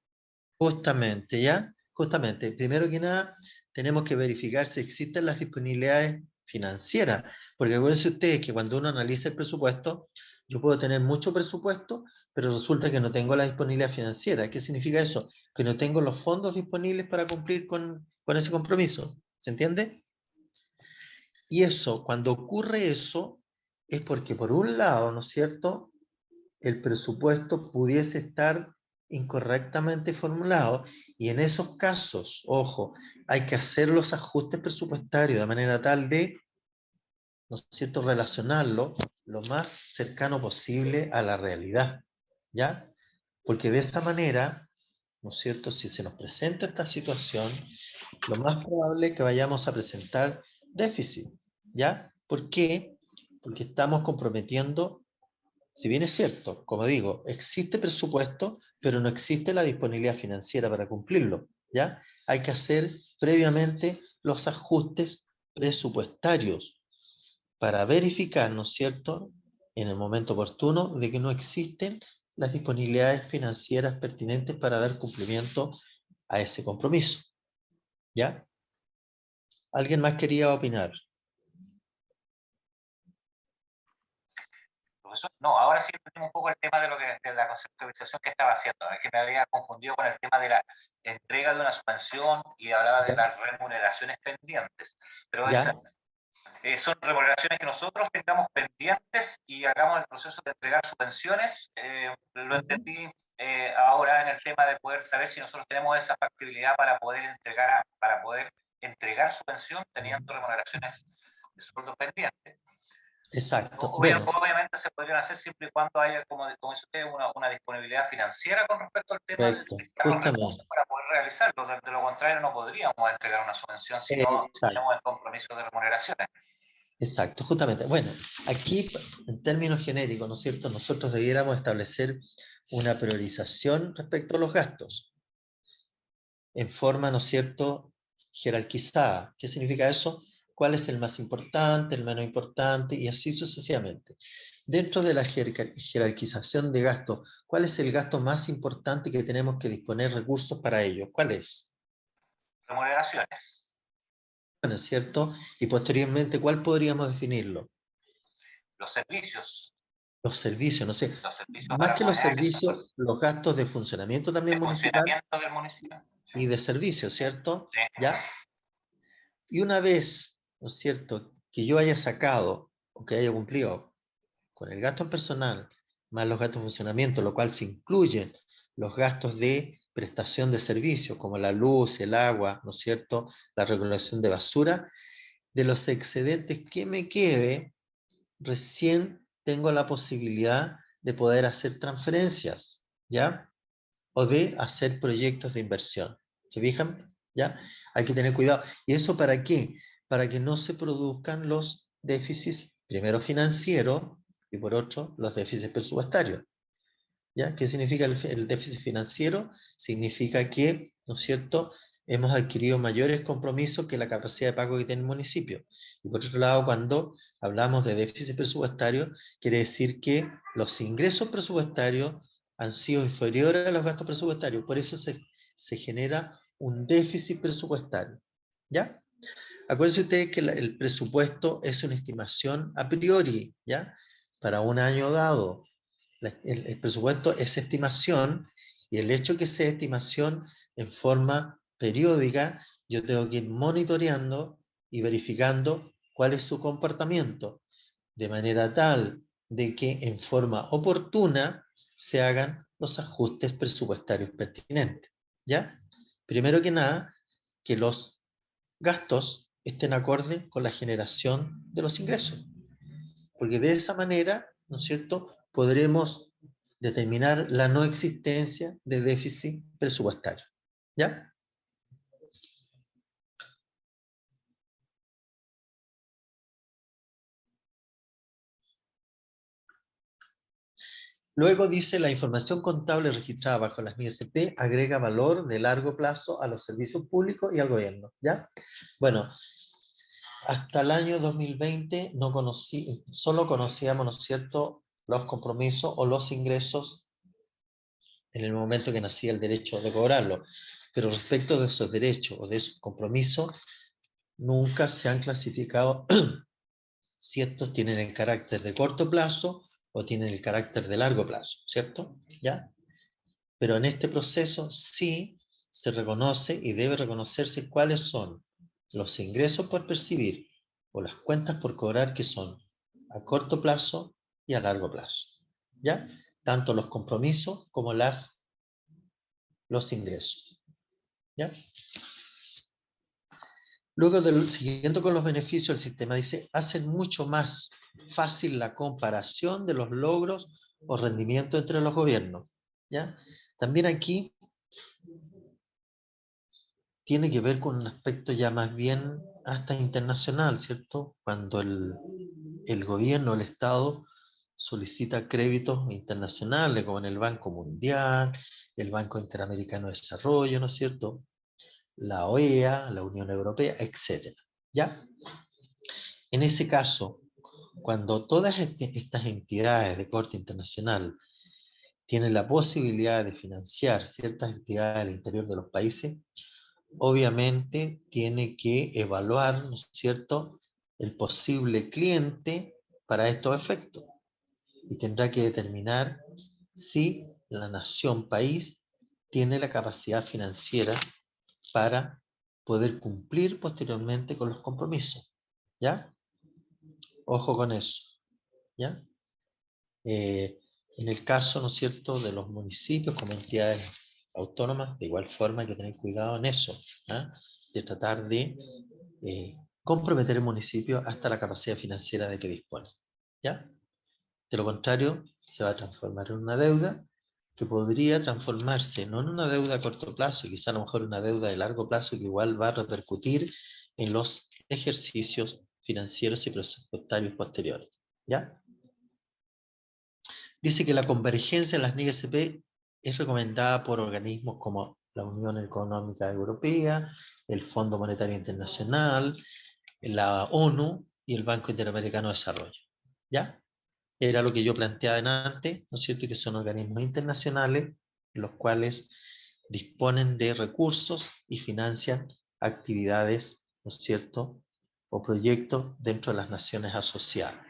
Justamente, ¿ya? Justamente. Primero que nada, tenemos que verificar si existen las disponibilidades financieras. Porque acuérdense ustedes que cuando uno analiza el presupuesto, yo puedo tener mucho presupuesto, pero resulta que no tengo la disponibilidad financiera. ¿Qué significa eso? Que no tengo los fondos disponibles para cumplir con ese compromiso. ¿Se entiende? Y eso, cuando ocurre eso, es porque por un lado, ¿no es cierto?, el presupuesto pudiese estar incorrectamente formulado y en esos casos, ojo, hay que hacer los ajustes presupuestarios de manera tal de, ¿no es cierto?, relacionarlo lo más cercano posible a la realidad, ¿ya? Porque de esa manera, ¿no es cierto?, si se nos presenta esta situación, lo más probable es que vayamos a presentar déficit, ¿ya? ¿Por qué? Porque estamos comprometiendo. Si bien es cierto, como digo, existe presupuesto, pero no existe la disponibilidad financiera para cumplirlo, ¿ya? Hay que hacer previamente los ajustes presupuestarios para verificar, ¿no es cierto?, en el momento oportuno de que no existen las disponibilidades financieras pertinentes para dar cumplimiento a ese compromiso, ¿ya? ¿Alguien más quería opinar? profesor, no, ahora sí entendemos un poco el tema de lo que de la conceptualización que estaba haciendo. Es que me había confundido con el tema de la entrega de una subvención y hablaba de las remuneraciones pendientes. Pero ¿Ya? son remuneraciones que nosotros tengamos pendientes y hagamos el proceso de entregar subvenciones. Lo entendí ahora en el tema de poder saber si nosotros tenemos esa factibilidad para poder entregar subvención teniendo remuneraciones de sueldo pendientes. Exacto. Bueno, Obviamente se podrían hacer siempre y cuando haya, como dice usted, una disponibilidad financiera con respecto al tema de correcto, los justamente. recursos para poder realizarlo. De lo contrario, no podríamos entregar una subvención si no tenemos el compromiso de remuneraciones. Exacto, justamente. Bueno, aquí en términos genéricos, ¿no es cierto? Nosotros debiéramos establecer una priorización respecto a los gastos en forma, ¿no es cierto?, jerarquizada. ¿Qué significa eso? ¿Cuál es el más importante, el menos importante? Y así sucesivamente. Dentro de la jerarquización de gastos, ¿cuál es el gasto más importante que tenemos que disponer recursos para ello? ¿Cuál es? Remuneraciones. ¿cierto? Y posteriormente, ¿cuál podríamos definirlo? Los servicios. Los servicios, no sé. Los servicios Más para que los comunidades, servicios, los gastos de funcionamiento también de municipal funcionamiento del municipio. y de servicios, ¿cierto? Sí. ¿Ya? Y una vez, ¿no es cierto?, que yo haya sacado o que haya cumplido con el gasto personal más los gastos de funcionamiento, lo cual se incluyen los gastos de prestación de servicios, como la luz, el agua, ¿no es cierto?, la regulación de basura, de los excedentes que me quede, recién tengo la posibilidad de poder hacer transferencias, ¿ya? O de hacer proyectos de inversión. ¿Se fijan? ¿Ya? Hay que tener cuidado. ¿Y eso para qué? Para que no se produzcan los déficits, primero financieros, y por otro, los déficits presupuestarios. ¿Ya? ¿Qué significa el déficit financiero? Significa que, ¿no es cierto?, hemos adquirido mayores compromisos que la capacidad de pago que tiene el municipio. Y por otro lado, cuando hablamos de déficit presupuestario, quiere decir que los ingresos presupuestarios han sido inferiores a los gastos presupuestarios. Por eso se genera un déficit presupuestario. ¿Ya? Acuérdense ustedes que el presupuesto es una estimación a priori, ¿ya? Para un año dado. El presupuesto es estimación, y el hecho que sea estimación en forma periódica, yo tengo que ir monitoreando y verificando cuál es su comportamiento, de manera tal de que en forma oportuna se hagan los ajustes presupuestarios pertinentes. ¿Ya? Primero que nada, que los gastos estén acordes con la generación de los ingresos. Porque de esa manera, ¿no es cierto?, podremos determinar la no existencia de déficit presupuestario. ¿Ya? Luego dice, la información contable registrada bajo las NISP agrega valor de largo plazo a los servicios públicos y al gobierno. ¿Ya? Bueno, hasta el año 2020 solo conocíamos, ¿no es cierto?, los compromisos o los ingresos en el momento que nacía el derecho de cobrarlo. Pero respecto de esos derechos o de esos compromisos, nunca se han clasificado si estos tienen el carácter de corto plazo o tienen el carácter de largo plazo, ¿cierto? ¿Ya? Pero en este proceso sí se reconoce y debe reconocerse cuáles son los ingresos por percibir o las cuentas por cobrar que son a corto plazo y a largo plazo. ¿Ya? Tanto los compromisos como los ingresos. ¿Ya? Luego, siguiendo con los beneficios, el sistema dice, hacen mucho más fácil la comparación de los logros o rendimientos entre los gobiernos. ¿Ya? También aquí tiene que ver con un aspecto ya más bien hasta internacional, ¿cierto? Cuando el gobierno, el Estado, solicita créditos internacionales, como en el Banco Mundial, el Banco Interamericano de Desarrollo, ¿no es cierto?, la OEA, la Unión Europea, etc. ¿Ya? En ese caso, cuando todas estas entidades de corte internacional tienen la posibilidad de financiar ciertas actividades al interior de los países, obviamente tiene que evaluar, ¿no es cierto?, el posible cliente para estos efectos. Y tendrá que determinar si la nación país tiene la capacidad financiera para poder cumplir posteriormente con los compromisos. ¿Ya? Ojo con eso. ¿Ya? En el caso, ¿no es cierto?, de los municipios como entidades autónomas, de igual forma hay que tener cuidado en eso, ¿ah? De tratar de comprometer el municipio hasta la capacidad financiera de que dispone. ¿Ya? De lo contrario, se va a transformar en una deuda que podría transformarse no en una deuda a corto plazo, quizá a lo mejor una deuda de largo plazo que igual va a repercutir en los ejercicios financieros y presupuestarios posteriores. ¿Ya? Dice que la convergencia en las NISP es recomendada por organismos como la Unión Económica Europea, el Fondo Monetario Internacional, la ONU y el Banco Interamericano de Desarrollo. ¿Ya? Era lo que yo planteaba antes, ¿no es cierto?, que son organismos internacionales los cuales disponen de recursos y financian actividades ¿no es cierto?, o proyectos dentro de las naciones asociadas,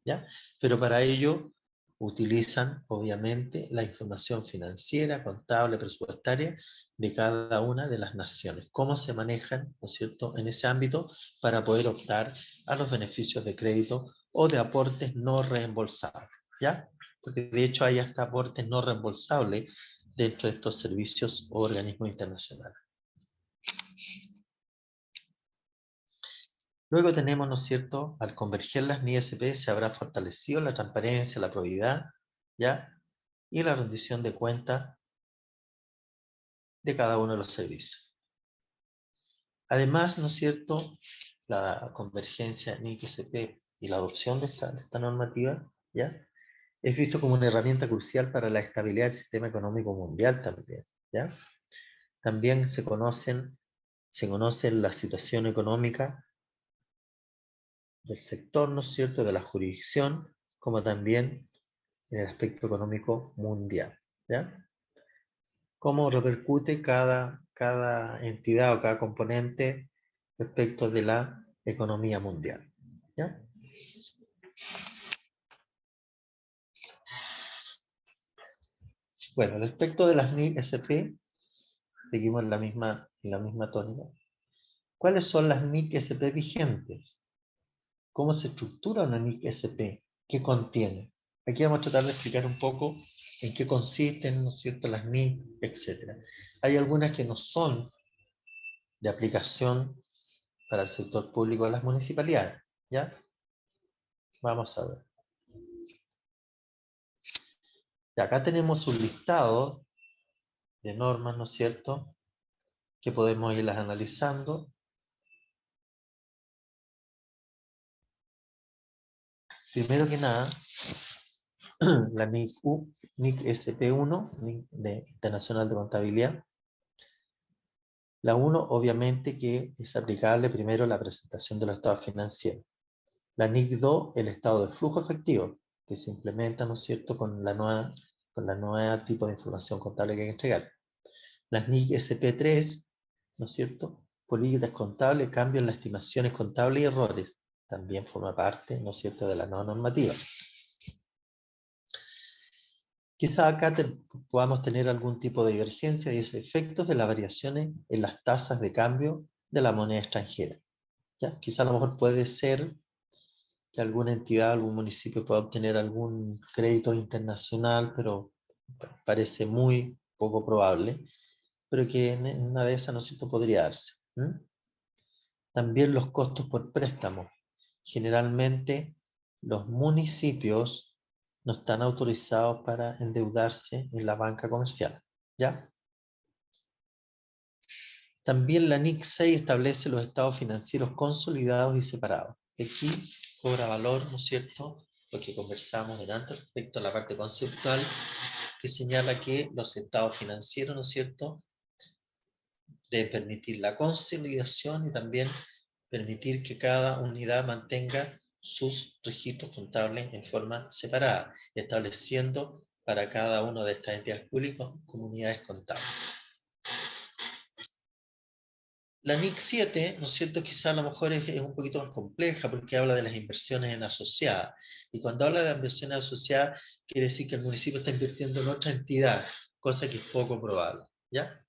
¿ya? Pero para ello utilizan, obviamente, la información financiera, contable, presupuestaria de cada una de las naciones. Cómo se manejan, ¿no es cierto?, en ese ámbito para poder optar a los beneficios de crédito o de aportes no reembolsables, ¿ya? Porque de hecho hay hasta aportes no reembolsables dentro de estos servicios o organismos internacionales. Luego tenemos, ¿no es cierto?, al converger las NISP se habrá fortalecido la transparencia, la probidad, ¿ya?, y la rendición de cuentas de cada uno de los servicios. Además, ¿no es cierto?, la convergencia NIC-SP y la adopción de esta normativa, ¿ya?, es visto como una herramienta crucial para la estabilidad del sistema económico mundial también, ¿ya? También se conoce la situación económica del sector, ¿no es cierto?, de la jurisdicción, como también en el aspecto económico mundial, ¿ya? Cómo repercute cada entidad o cada componente respecto de la economía mundial, ¿ya? Bueno, respecto de las NIC-SP, seguimos en la misma tónica. ¿Cuáles son las NIC-SP vigentes? ¿Cómo se estructura una NIC-SP? ¿Qué contiene? Aquí vamos a tratar de explicar un poco en qué consisten, ¿no es cierto?, las NIC, etc. Hay algunas que no son de aplicación para el sector público de las municipalidades, ¿ya? Vamos a ver. Y acá tenemos un listado de normas, ¿no es cierto?, que podemos irlas analizando. Primero que nada, la NIC-SP1, NIC Internacional de Contabilidad. La 1, obviamente, que es aplicable primero la presentación de los estados financieros. La NIC-2, el estado de flujo efectivo, que se implementa, ¿no es cierto?, con la nueva tipo de información contable que hay que entregar. Las NIC-SP3, ¿no es cierto?, políticas contables, cambios en las estimaciones contables y errores. También forma parte, ¿no es cierto?, de la nueva normativa. Quizá acá podamos tener algún tipo de divergencia y esos efectos de las variaciones en las tasas de cambio de la moneda extranjera, ¿ya? Quizá a lo mejor puede ser que alguna entidad, algún municipio pueda obtener algún crédito internacional, pero parece muy poco probable, pero que en una de esas, ¿no es cierto?, podría darse. También los costos por préstamo. Generalmente los municipios no están autorizados para endeudarse en la banca comercial, ¿ya? También la NIC-6 establece los estados financieros consolidados y separados. Aquí cobra valor, ¿no es cierto?, lo que conversamos delante respecto a la parte conceptual, que señala que los estados financieros, ¿no es cierto?, deben permitir la consolidación y también permitir que cada unidad mantenga sus registros contables en forma separada, estableciendo para cada una de estas entidades públicas comunidades contables. La NIC-7, ¿no es cierto?, quizá a lo mejor es un poquito más compleja porque habla de las inversiones en asociadas. Y cuando habla de inversiones asociadas, quiere decir que el municipio está invirtiendo en otra entidad, cosa que es poco probable, ¿ya?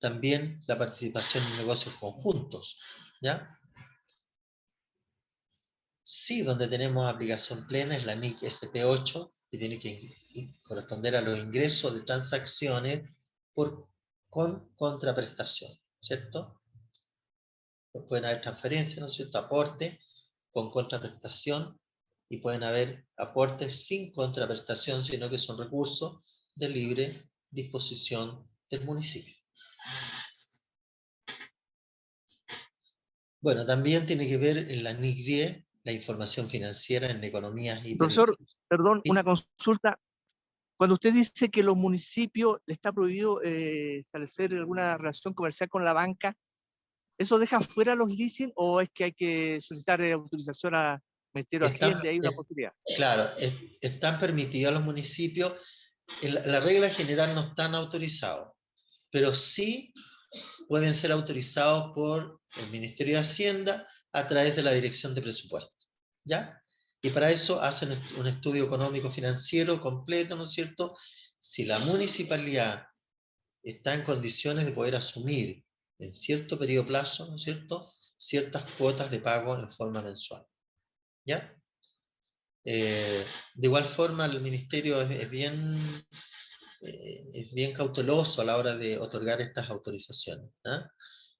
También la participación en negocios conjuntos, ¿ya? Sí, donde tenemos aplicación plena es la NIC SP8, que tiene que corresponder a los ingresos de transacciones con contraprestación, ¿cierto? Pues pueden haber transferencias, ¿no es cierto?, aportes con contraprestación, y pueden haber aportes sin contraprestación, sino que son recursos de libre disposición del municipio. Bueno, también tiene que ver en la NIC 10 la información financiera en economías y Profesor, perdón, ¿sí? una consulta. Cuando usted dice que los municipios le está prohibido establecer alguna relación comercial con la banca, ¿eso deja fuera los leasing o es que hay que solicitar autorización al Ministerio de Hacienda y hay una posibilidad? Claro, están permitidos a los municipios, la regla general no están autorizados, pero sí pueden ser autorizados por el Ministerio de Hacienda a través de la Dirección de Presupuesto, ¿ya? Y para eso hacen un estudio económico financiero completo, ¿no es cierto? Si la municipalidad está en condiciones de poder asumir en cierto periodo de plazo, ¿no es cierto?, ciertas cuotas de pago en forma mensual, ¿ya? De igual forma, el Ministerio es bien cauteloso a la hora de otorgar estas autorizaciones, ¿ah?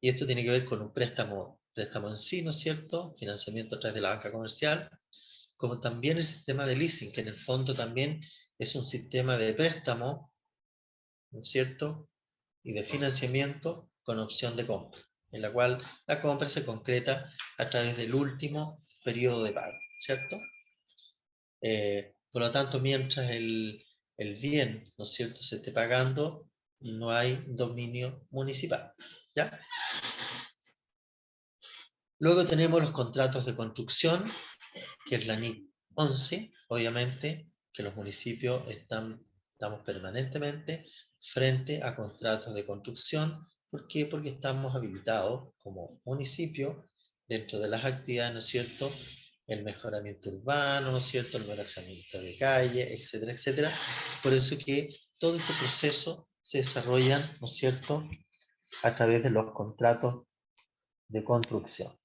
Y esto tiene que ver con un préstamo en sí, ¿no es cierto?, financiamiento a través de la banca comercial, como también el sistema de leasing, que en el fondo también es un sistema de préstamo, ¿no es cierto?, y de financiamiento con opción de compra, en la cual la compra se concreta a través del último periodo de pago, ¿cierto? Por lo tanto, mientras el bien, ¿no es cierto?, se esté pagando, no hay dominio municipal, ¿ya? Luego tenemos los contratos de construcción, que es la NIC 11, obviamente, que los municipios estamos permanentemente frente a contratos de construcción. ¿Por qué? Porque estamos habilitados como municipio dentro de las actividades, ¿no es cierto?, el mejoramiento urbano, ¿no es cierto?, el mejoramiento de calle, etcétera, etcétera. Por eso que todos estos procesos se desarrollan, ¿no es cierto?, a través de los contratos de construcción.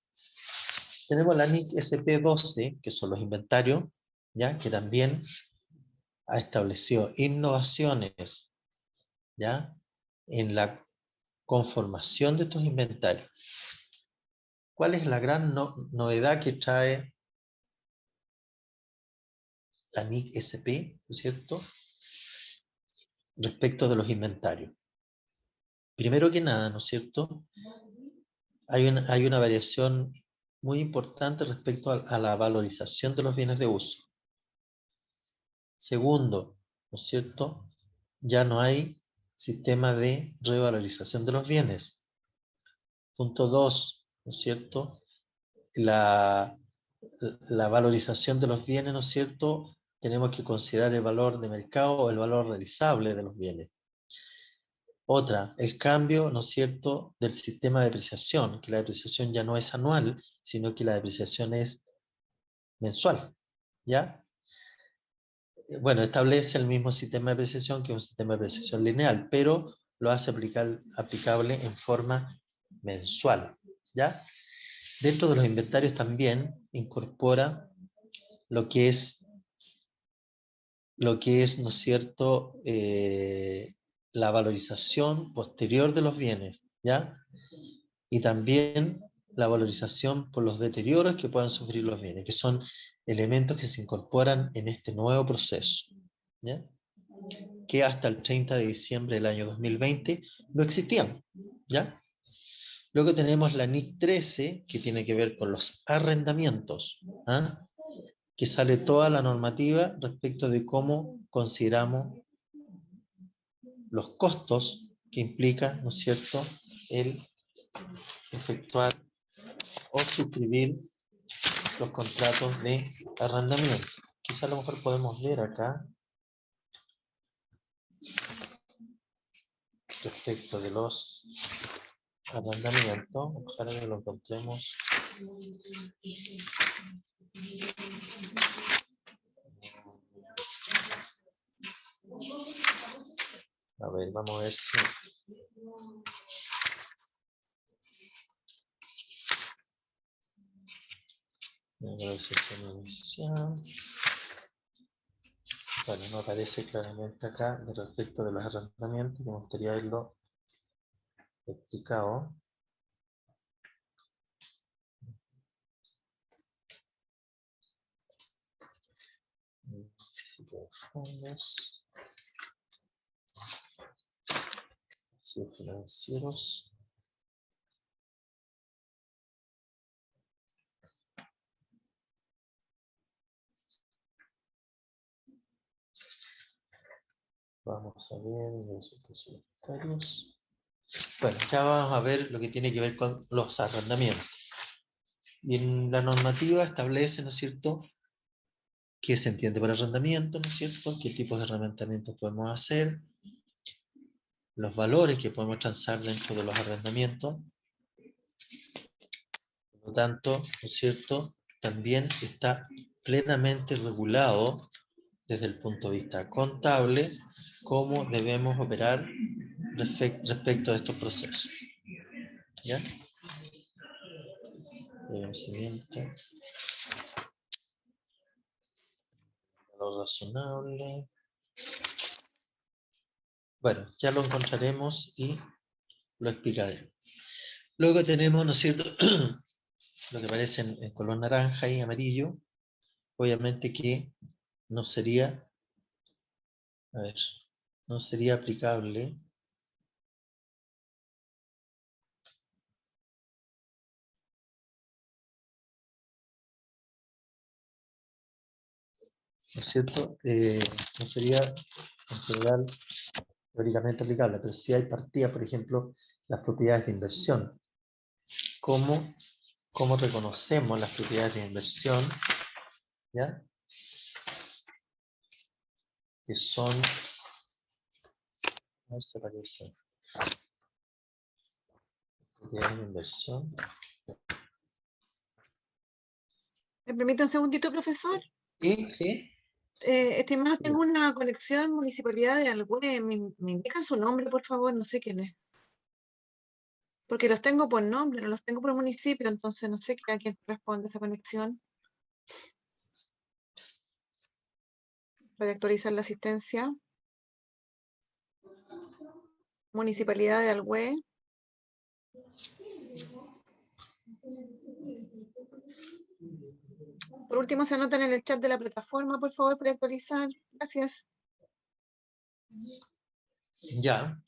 Tenemos la NIC SP12, que son los inventarios, ¿ya?, que también ha establecido innovaciones, ¿ya?, en la conformación de estos inventarios. ¿Cuál es la gran novedad que trae la NIC SP, ¿no es cierto?, respecto de los inventarios? Primero que nada, ¿no es cierto?, hay una variación muy importante respecto a la valorización de los bienes de uso. Segundo, ¿no es cierto?, ya no hay sistema de revalorización de los bienes. Punto 2, ¿no es cierto?, la valorización de los bienes, ¿no es cierto?, tenemos que considerar el valor de mercado o el valor realizable de los bienes. Otra, el cambio, ¿no es cierto?, del sistema de depreciación, que la depreciación ya no es anual, sino que la depreciación es mensual, ¿ya? Bueno, establece el mismo sistema de depreciación que un sistema de depreciación lineal, pero lo hace aplicable en forma mensual, ¿ya? Dentro de los inventarios también incorpora lo que es, ¿no es cierto?, la valorización posterior de los bienes, ¿ya? Y también la valorización por los deterioros que puedan sufrir los bienes, que son elementos que se incorporan en este nuevo proceso, ¿ya?, que hasta el 30 de diciembre del año 2020 no existían, ¿ya? Luego tenemos la NIC 13, que tiene que ver con los arrendamientos, ¿ah?, que sale toda la normativa respecto de cómo consideramos los costos que implica, ¿no es cierto?, el efectuar o suscribir los contratos de arrendamiento. Quizá a lo mejor podemos ver acá respecto de los arrendamientos. Ojalá que lo encontremos. A ver, vamos a ver si... Bueno, no aparece claramente acá respecto de los arrendamientos, que me gustaría haberlo explicado. Fondos, financieros. Vamos a ver los presupuestarios. Bueno, ya vamos a ver lo que tiene que ver con los arrendamientos. Y en la normativa establece, ¿no es cierto?, qué se entiende por arrendamiento, ¿no es cierto?, qué tipos de arrendamientos podemos hacer, los valores que podemos transar dentro de los arrendamientos. Por lo tanto, ¿no es cierto?, también está plenamente regulado desde el punto de vista contable cómo debemos operar respecto a estos procesos. ¿Ya? Siguiente. Valor razonable. Bueno, ya lo encontraremos y lo explicaré. Luego tenemos, ¿no es cierto?, lo que aparece en color naranja y amarillo. Obviamente que no sería, a ver, no sería aplicable. ¿No es cierto? No sería en general teóricamente aplicable, pero sí hay partidas, por ejemplo, las propiedades de inversión. ¿Cómo reconocemos las propiedades de inversión? ¿Ya? Que son, a ver si aparece, propiedades de inversión. ¿Me permite un segundito, profesor? Sí. Estimado, tengo una conexión Municipalidad de Alhué. ¿Me indican su nombre, por favor? No sé quién es. Porque los tengo por nombre, no los tengo por municipio, entonces no sé a quién corresponde esa conexión. Para actualizar la asistencia. Municipalidad de Alhué. Por último, se anotan en el chat de la plataforma, por favor, para actualizar. Gracias. Ya.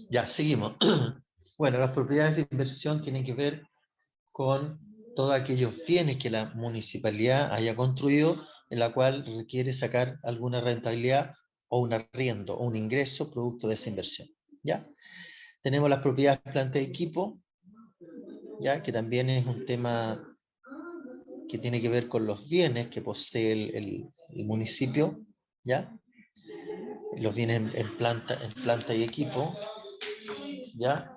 Ya, seguimos. Bueno, las propiedades de inversión tienen que ver con todos aquellos bienes que la municipalidad haya construido, en la cual requiere sacar alguna rentabilidad o un arriendo o un ingreso producto de esa inversión. ¿Ya? Tenemos las propiedades de planta y equipo, ¿ya? Que también es un tema que tiene que ver con los bienes que posee el municipio, ¿ya? Los bienes en planta y equipo, ¿ya?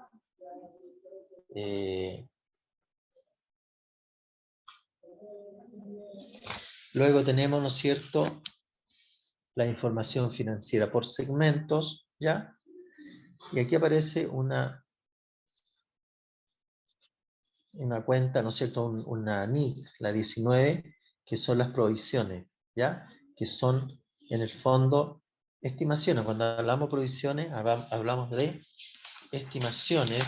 Luego tenemos, ¿no es cierto?, la información financiera por segmentos, ¿ya? Y aquí aparece una cuenta, ¿no es cierto?, una NIC, la 19, que son las provisiones, ¿ya? Que son, en el fondo, estimaciones. Cuando hablamos de provisiones, hablamos de estimaciones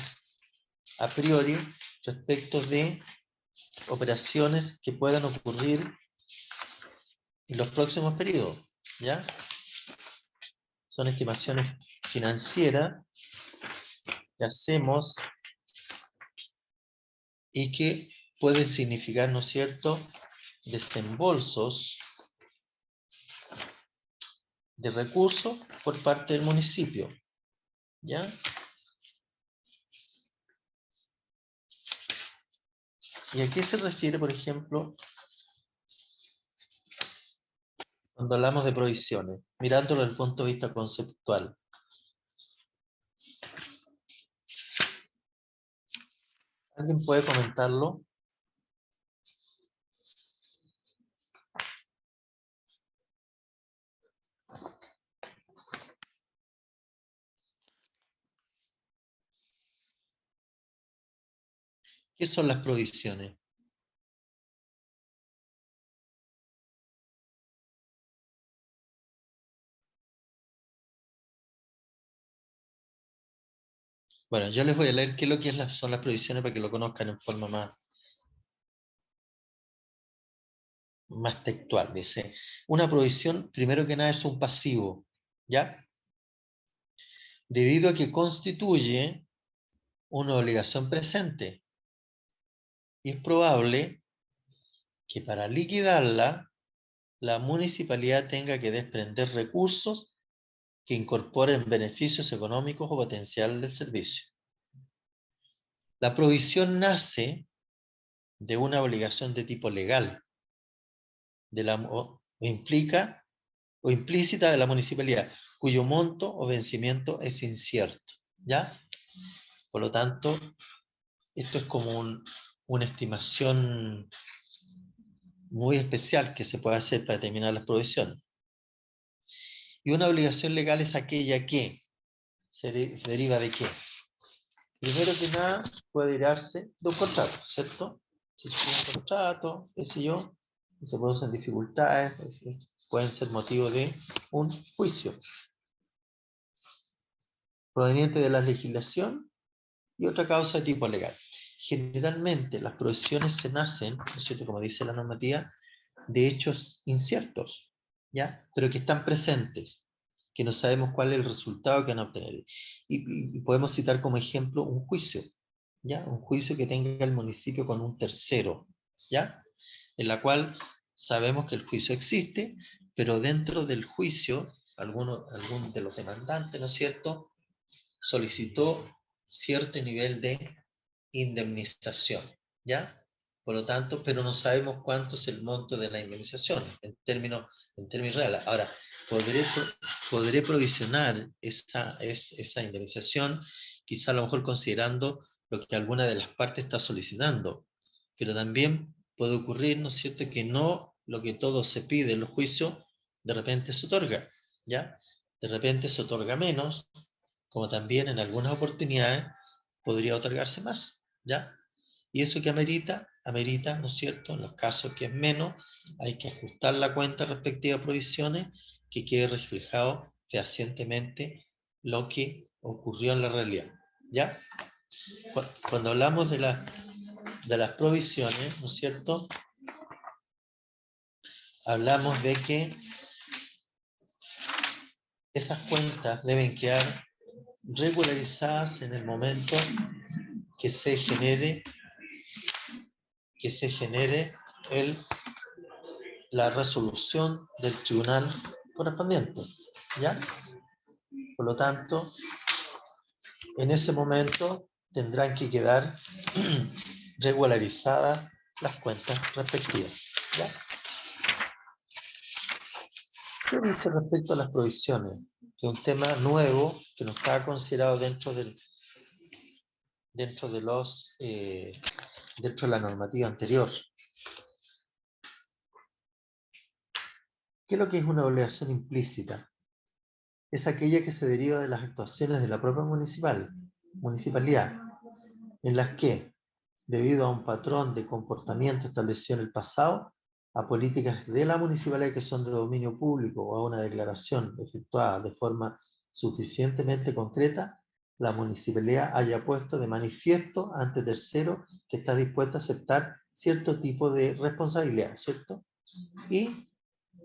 a priori respecto de operaciones que puedan ocurrir en los próximos periodos, ¿ya? Son estimaciones financieras que hacemos y que pueden significar, ¿no es cierto?, desembolsos de recursos por parte del municipio, ¿ya? ¿Y a qué se refiere, por ejemplo, cuando hablamos de provisiones? Mirándolo desde el punto de vista conceptual. ¿Alguien puede comentarlo? ¿Qué son las provisiones? Bueno, yo les voy a leer qué es lo que son las provisiones para que lo conozcan en forma más textual. Dice, una provisión, primero que nada, es un pasivo, ¿ya? Debido a que constituye una obligación presente. Y es probable que para liquidarla, la municipalidad tenga que desprender recursos que incorporen beneficios económicos o potencial del servicio. La provisión nace de una obligación de tipo legal, o implica o implícita de la municipalidad, cuyo monto o vencimiento es incierto, ¿ya? Por lo tanto, esto es como una estimación muy especial que se puede hacer para determinar las provisiones. Y una obligación legal es aquella que se deriva de qué. Primero que nada, puede derivarse de un contrato, ¿cierto? Si es un contrato, qué sé yo, se producen dificultades, pueden ser motivo de un juicio proveniente de la legislación y otra causa de tipo legal. Generalmente las provisiones se nacen, ¿no es cierto?, como dice la normativa, de hechos inciertos, ¿ya? Pero que están presentes, que no sabemos cuál es el resultado que van a obtener. Y podemos citar como ejemplo un juicio, ¿ya? Un juicio que tenga el municipio con un tercero, ¿ya? En la cual sabemos que el juicio existe, pero dentro del juicio, algún de los demandantes, ¿no es cierto?, solicitó cierto nivel de indemnización, ¿ya? Por lo tanto, pero no sabemos cuánto es el monto de la indemnización en términos reales. Ahora, podré provisionar esa indemnización, quizá a lo mejor considerando lo que alguna de las partes está solicitando, pero también puede ocurrir, ¿no es cierto?, que no lo que todo se pide en los juicios, de repente se otorga, ¿ya? De repente se otorga menos, como también en algunas oportunidades podría otorgarse más, ¿ya? Y eso que amerita, ¿no es cierto?, en los casos que es menos, hay que ajustar la cuenta respectiva a provisiones, que quede reflejado fehacientemente lo que ocurrió en la realidad, ¿ya? Cuando hablamos de las provisiones, ¿no es cierto?, hablamos de que esas cuentas deben quedar regularizadas en el momento que se genere la resolución del tribunal correspondiente, ¿ya? Por lo tanto, en ese momento tendrán que quedar regularizadas las cuentas respectivas, ¿ya? ¿Qué dice respecto a las provisiones? Que es un tema nuevo que no estaba considerado dentro de la normativa anterior. ¿Qué es lo que es una obligación implícita? Es aquella que se deriva de las actuaciones de la propia municipalidad, en las que, debido a un patrón de comportamiento establecido en el pasado, a políticas de la municipalidad que son de dominio público o a una declaración efectuada de forma suficientemente concreta, la municipalidad haya puesto de manifiesto ante tercero que está dispuesta a aceptar cierto tipo de responsabilidad, ¿cierto? Y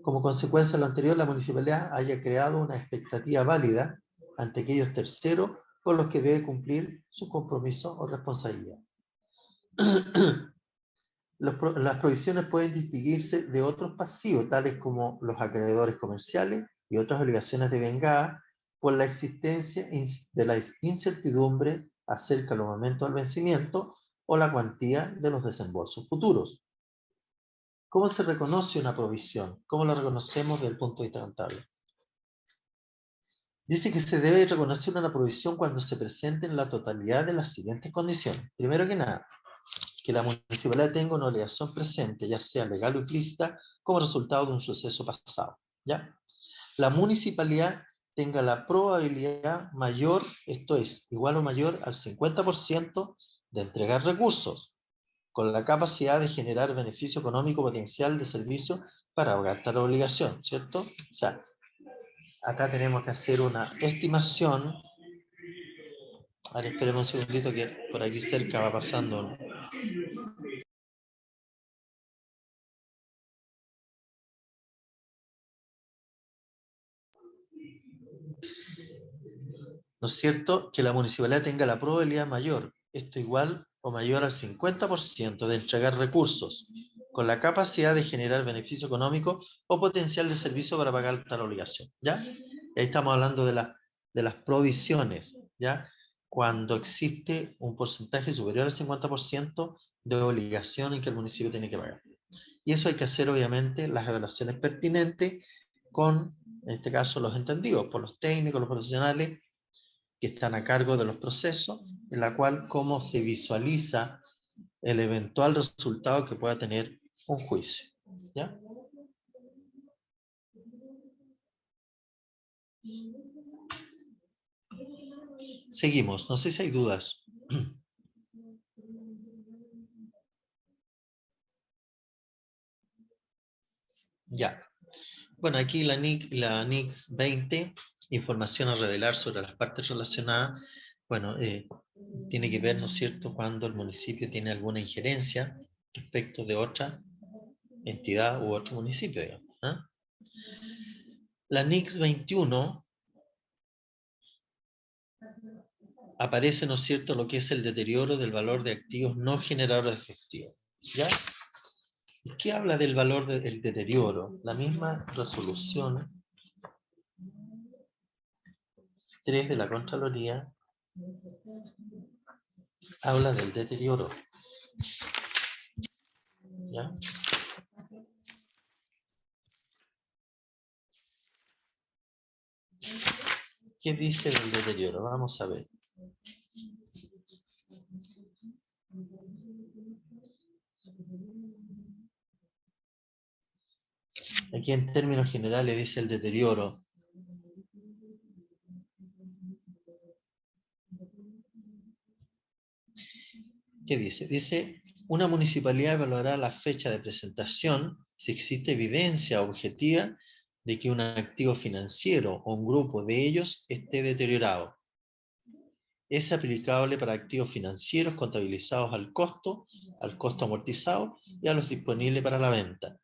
como consecuencia de lo anterior, la municipalidad haya creado una expectativa válida ante aquellos terceros con los que debe cumplir su compromiso o responsabilidad. Las provisiones pueden distinguirse de otros pasivos, tales como los acreedores comerciales y otras obligaciones devengadas por la existencia de la incertidumbre acerca del momento del vencimiento o la cuantía de los desembolsos futuros. ¿Cómo se reconoce una provisión? ¿Cómo la reconocemos desde el punto de vista contable? Dice que se debe reconocer una provisión cuando se presenten la totalidad de las siguientes condiciones. Primero que nada, que la municipalidad tenga una obligación presente, ya sea legal o implícita, como resultado de un suceso pasado, ¿ya? La municipalidad tenga la probabilidad mayor, esto es, igual o mayor al 50% de entregar recursos, con la capacidad de generar beneficio económico potencial de servicio para abogar tal obligación, ¿cierto? O sea, acá tenemos que hacer una estimación. Ahora esperemos un segundito que por aquí cerca va pasando. ¿No es cierto? Que la municipalidad tenga la probabilidad mayor, esto igual o mayor al 50% de entregar recursos, con la capacidad de generar beneficio económico o potencial de servicio para pagar tal obligación, ¿ya? Y ahí estamos hablando de las provisiones, ¿ya? Cuando existe un porcentaje superior al 50% de obligación en que el municipio tiene que pagar. Y eso hay que hacer, obviamente, las evaluaciones pertinentes con, en este caso, los entendidos, por los técnicos, los profesionales que están a cargo de los procesos, en la cual cómo se visualiza el eventual resultado que pueda tener un juicio. ¿Ya? Seguimos, no sé si hay dudas. Ya. Bueno, aquí la NICS 20, información a revelar sobre las partes relacionadas. Bueno, tiene que ver, ¿no es cierto?, cuando el municipio tiene alguna injerencia respecto de otra entidad u otro municipio, digamos. ¿Ah? La NICS 21 aparece, ¿no es cierto?, lo que es el deterioro del valor de activos no generadores de efectivo. ¿Ya? ¿Qué habla del valor del deterioro? La misma resolución 3 de la Contraloría habla del deterioro. ¿Ya? ¿Qué dice del deterioro? Vamos a ver. Aquí en términos generales dice el deterioro. ¿Qué dice? Dice, una municipalidad evaluará la fecha de presentación si existe evidencia objetiva de que un activo financiero o un grupo de ellos esté deteriorado. Es aplicable para activos financieros contabilizados al costo amortizado y a los disponibles para la venta.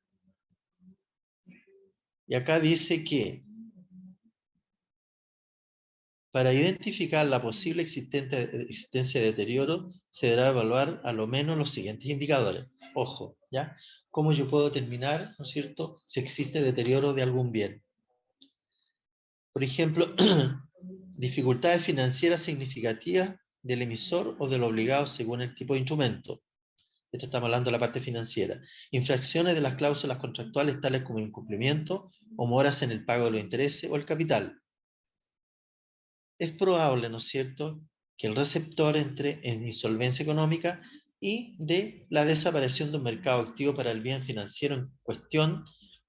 Y acá dice que para identificar la posible existencia de deterioro, se deberá evaluar a lo menos los siguientes indicadores. Ojo, ¿ya? ¿Cómo yo puedo determinar, ¿no es cierto?, si existe deterioro de algún bien? Por ejemplo, dificultades financieras significativas del emisor o del obligado según el tipo de instrumento. Esto estamos hablando de la parte financiera. Infracciones de las cláusulas contractuales tales como incumplimiento o moras en el pago de los intereses o el capital. Es probable, ¿no es cierto?, que el receptor entre en insolvencia económica y de la desaparición de un mercado activo para el bien financiero en cuestión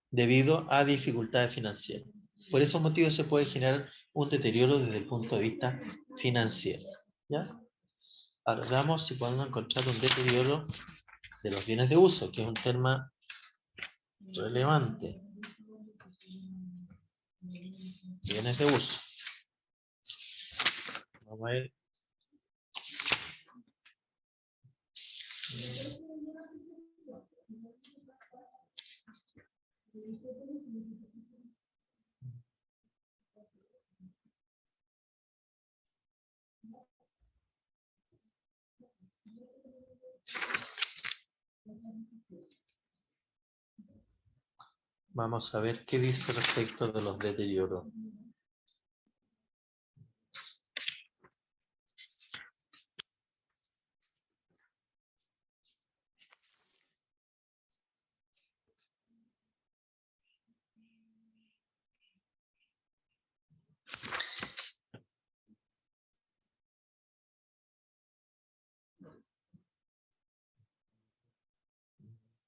debido a dificultades financieras. Por esos motivos se puede generar un deterioro desde el punto de vista financiero. ¿Ya? Ahora veamos si podemos encontrar un deterioro de los bienes de uso, que es un tema relevante. Bienes de uso. Vamos a ver. Vamos a ver qué dice respecto de los deterioros.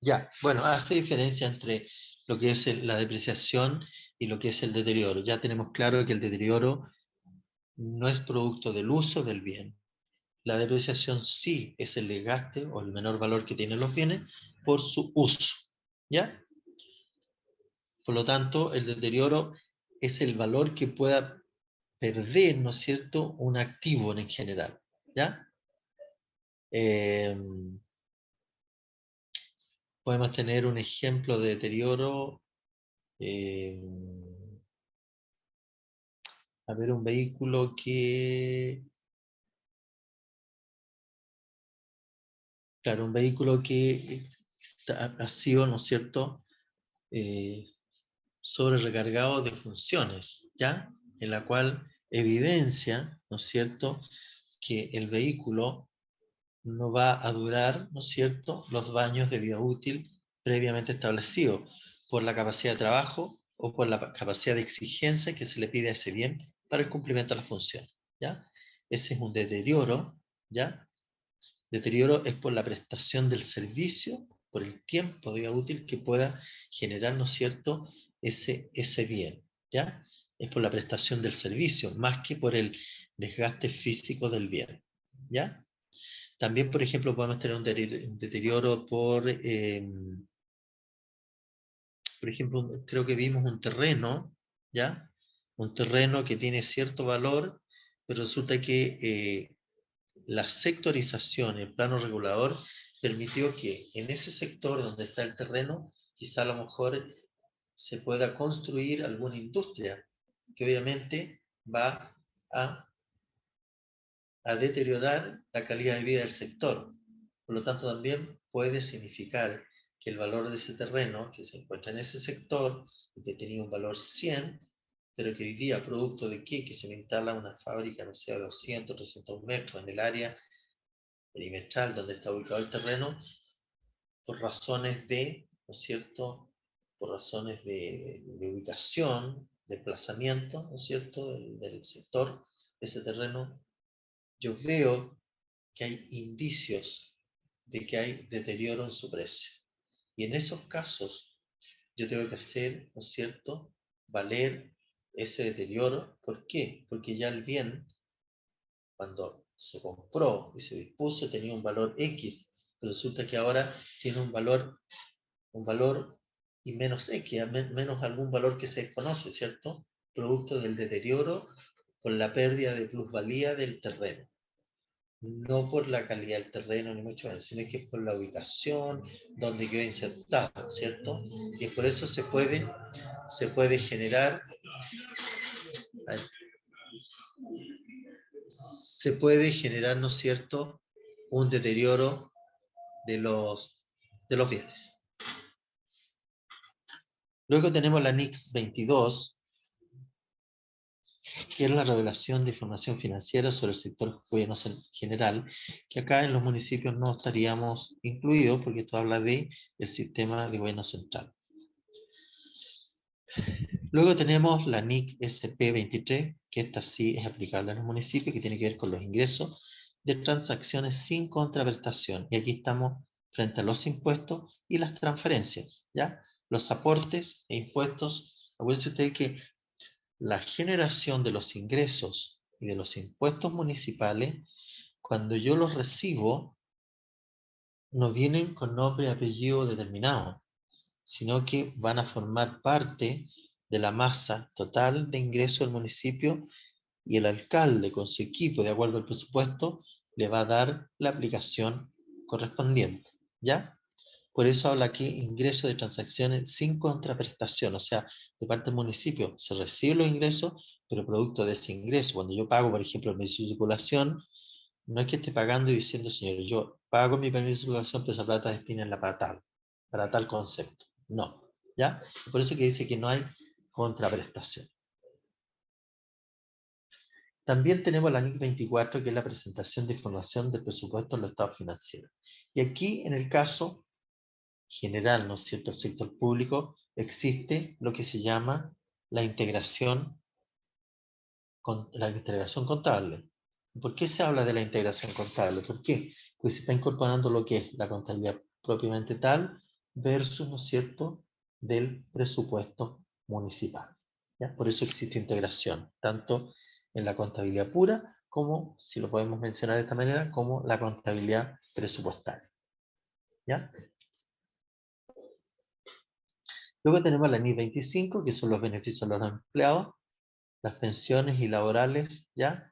Ya, bueno, hace diferencia entre lo que es la depreciación y lo que es el deterioro. Ya tenemos claro que el deterioro no es producto del uso del bien. La depreciación sí es el desgaste o el menor valor que tienen los bienes por su uso. ¿Ya? Por lo tanto, el deterioro es el valor que pueda perder, ¿no es cierto?, un activo en general. ¿Ya? Podemos tener un ejemplo de deterioro. A ver, un vehículo que... Claro, un vehículo que ha sido, ¿no es cierto?, sobre recargado de funciones, ¿ya? En la cual evidencia, ¿no es cierto?, que el vehículo no va a durar, ¿no es cierto?, los años de vida útil previamente establecido por la capacidad de trabajo o por la capacidad de exigencia que se le pide a ese bien para el cumplimiento de las funciones, ¿ya? Ese es un deterioro, ¿ya? Deterioro es por la prestación del servicio, por el tiempo de vida útil que pueda generar, ¿no es cierto?, ese bien, ¿ya? Es por la prestación del servicio, más que por el desgaste físico del bien, ¿ya? También, por ejemplo, podemos tener un deterioro por ejemplo, creo que vimos un terreno, ¿ya? Un terreno que tiene cierto valor, pero resulta que la sectorización, el plano regulador, permitió que en ese sector donde está el terreno, quizá a lo mejor se pueda construir alguna industria, que obviamente va a deteriorar la calidad de vida del sector. Por lo tanto, también puede significar que el valor de ese terreno que se encuentra en ese sector, y que tenía un valor 100, pero que hoy día, producto de que se le instala una fábrica, no sé, de 200, 300 metros en el área perimetral donde está ubicado el terreno, por razones de, ¿no es cierto?, por razones de ubicación, de desplazamiento, ¿no es cierto?, del sector de ese terreno, yo veo que hay indicios de que hay deterioro en su precio. Y en esos casos, yo tengo que hacer, ¿no es cierto?, valer ese deterioro. ¿Por qué? Porque ya el bien, cuando se compró y se dispuso, tenía un valor X, pero resulta que ahora tiene un valor y menos X, menos algún valor que se desconoce, ¿cierto? Producto del deterioro por la pérdida de plusvalía del terreno. No por la calidad del terreno, ni mucho menos, sino que es por la ubicación donde quedó insertado, ¿cierto? Y por eso se puede generar, ¿no es cierto?, un deterioro de los bienes. Luego tenemos la NIC 22, que es la revelación de información financiera sobre el sector gobierno general, que acá en los municipios no estaríamos incluidos, porque esto habla del sistema de gobierno central. Luego tenemos la NIC SP23, que esta sí es aplicable a los municipios, que tiene que ver con los ingresos de transacciones sin contraprestación. Y aquí estamos frente a los impuestos y las transferencias, ¿ya? Los aportes e impuestos. Acuérdense ustedes que la generación de los ingresos y de los impuestos municipales, cuando yo los recibo, no vienen con nombre y apellido determinado, sino que van a formar parte de la masa total de ingresos del municipio, y el alcalde con su equipo, de acuerdo al presupuesto, le va a dar la aplicación correspondiente, ¿ya? Por eso habla aquí ingreso de transacciones sin contraprestación, o sea, de parte del municipio se reciben los ingresos, pero producto de ese ingreso, cuando yo pago, por ejemplo, el permiso de circulación, no es que esté pagando y diciendo, señor, yo pago mi permiso de circulación, pero esa plata destinenla para tal concepto. No, ¿ya? Por eso que dice que no hay contraprestación. También tenemos la NIC 24, que es la presentación de información del presupuesto en los estados financieros. Y aquí, en el caso general, ¿no es cierto?, el sector público, existe lo que se llama la integración contable. ¿Por qué se habla de la integración contable? ¿Por qué? Pues se está incorporando lo que es la contabilidad propiamente tal versus, ¿no es cierto?, del presupuesto municipal, ¿ya? Por eso existe integración, tanto en la contabilidad pura como, si lo podemos mencionar de esta manera, como la contabilidad presupuestaria, ¿ya? Luego tenemos la NIC 25, que son los beneficios de los empleados, las pensiones y laborales, ¿ya?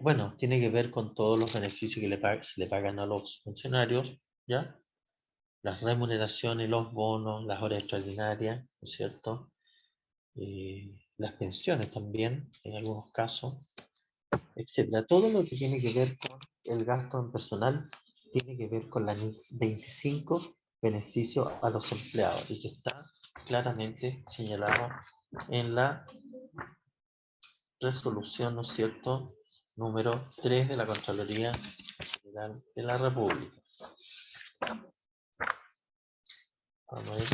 Bueno, tiene que ver con todos los beneficios que se le pagan a los funcionarios, ¿ya? Las remuneraciones, los bonos, las horas extraordinarias, ¿no es cierto? Las pensiones también, en algunos casos, etcétera. Todo lo que tiene que ver con el gasto en personal tiene que ver con la NIC 25, beneficio a los empleados, y que está claramente señalado en la resolución, ¿no es cierto?, número 3 de la Contraloría General de la República. Vamos a ver.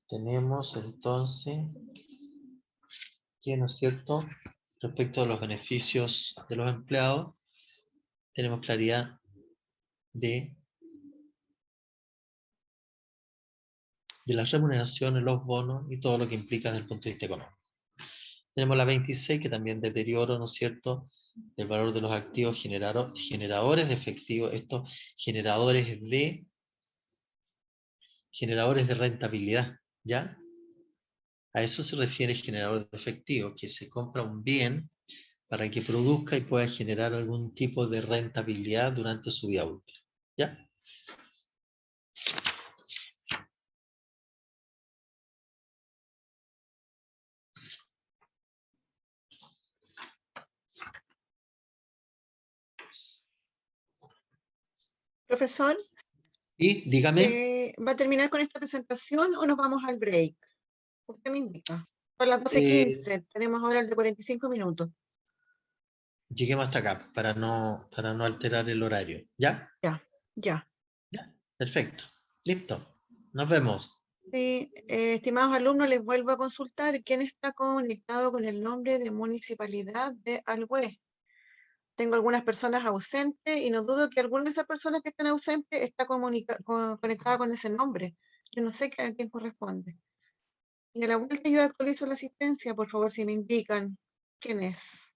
Tenemos entonces que, ¿no es cierto?, respecto a los beneficios de los empleados, tenemos claridad de las remuneraciones, los bonos y todo lo que implica desde el punto de vista económico. Tenemos la 26, que también deterioro, ¿no es cierto?, el valor de los activos generadores de efectivo, estos generadores de rentabilidad, ¿ya? A eso se refiere generador de efectivo, que se compra un bien para que produzca y pueda generar algún tipo de rentabilidad durante su vida útil, ¿ya? Profesor, Y dígame. ¿va a terminar con esta presentación o nos vamos al break? Usted me indica. Son las Eh, 12:15, tenemos ahora el de 45 minutos. Lleguemos hasta acá para no alterar el horario, ¿ya? Ya. Ya, perfecto. Listo. Nos vemos. Sí, estimados alumnos, les vuelvo a consultar quién está conectado con el nombre de Municipalidad de Alhué. Tengo algunas personas ausentes y no dudo que alguna de esas personas que están ausentes está conectada con ese nombre. Yo no sé a quién corresponde. Y a la vuelta yo actualizo la asistencia, por favor, si me indican quién es.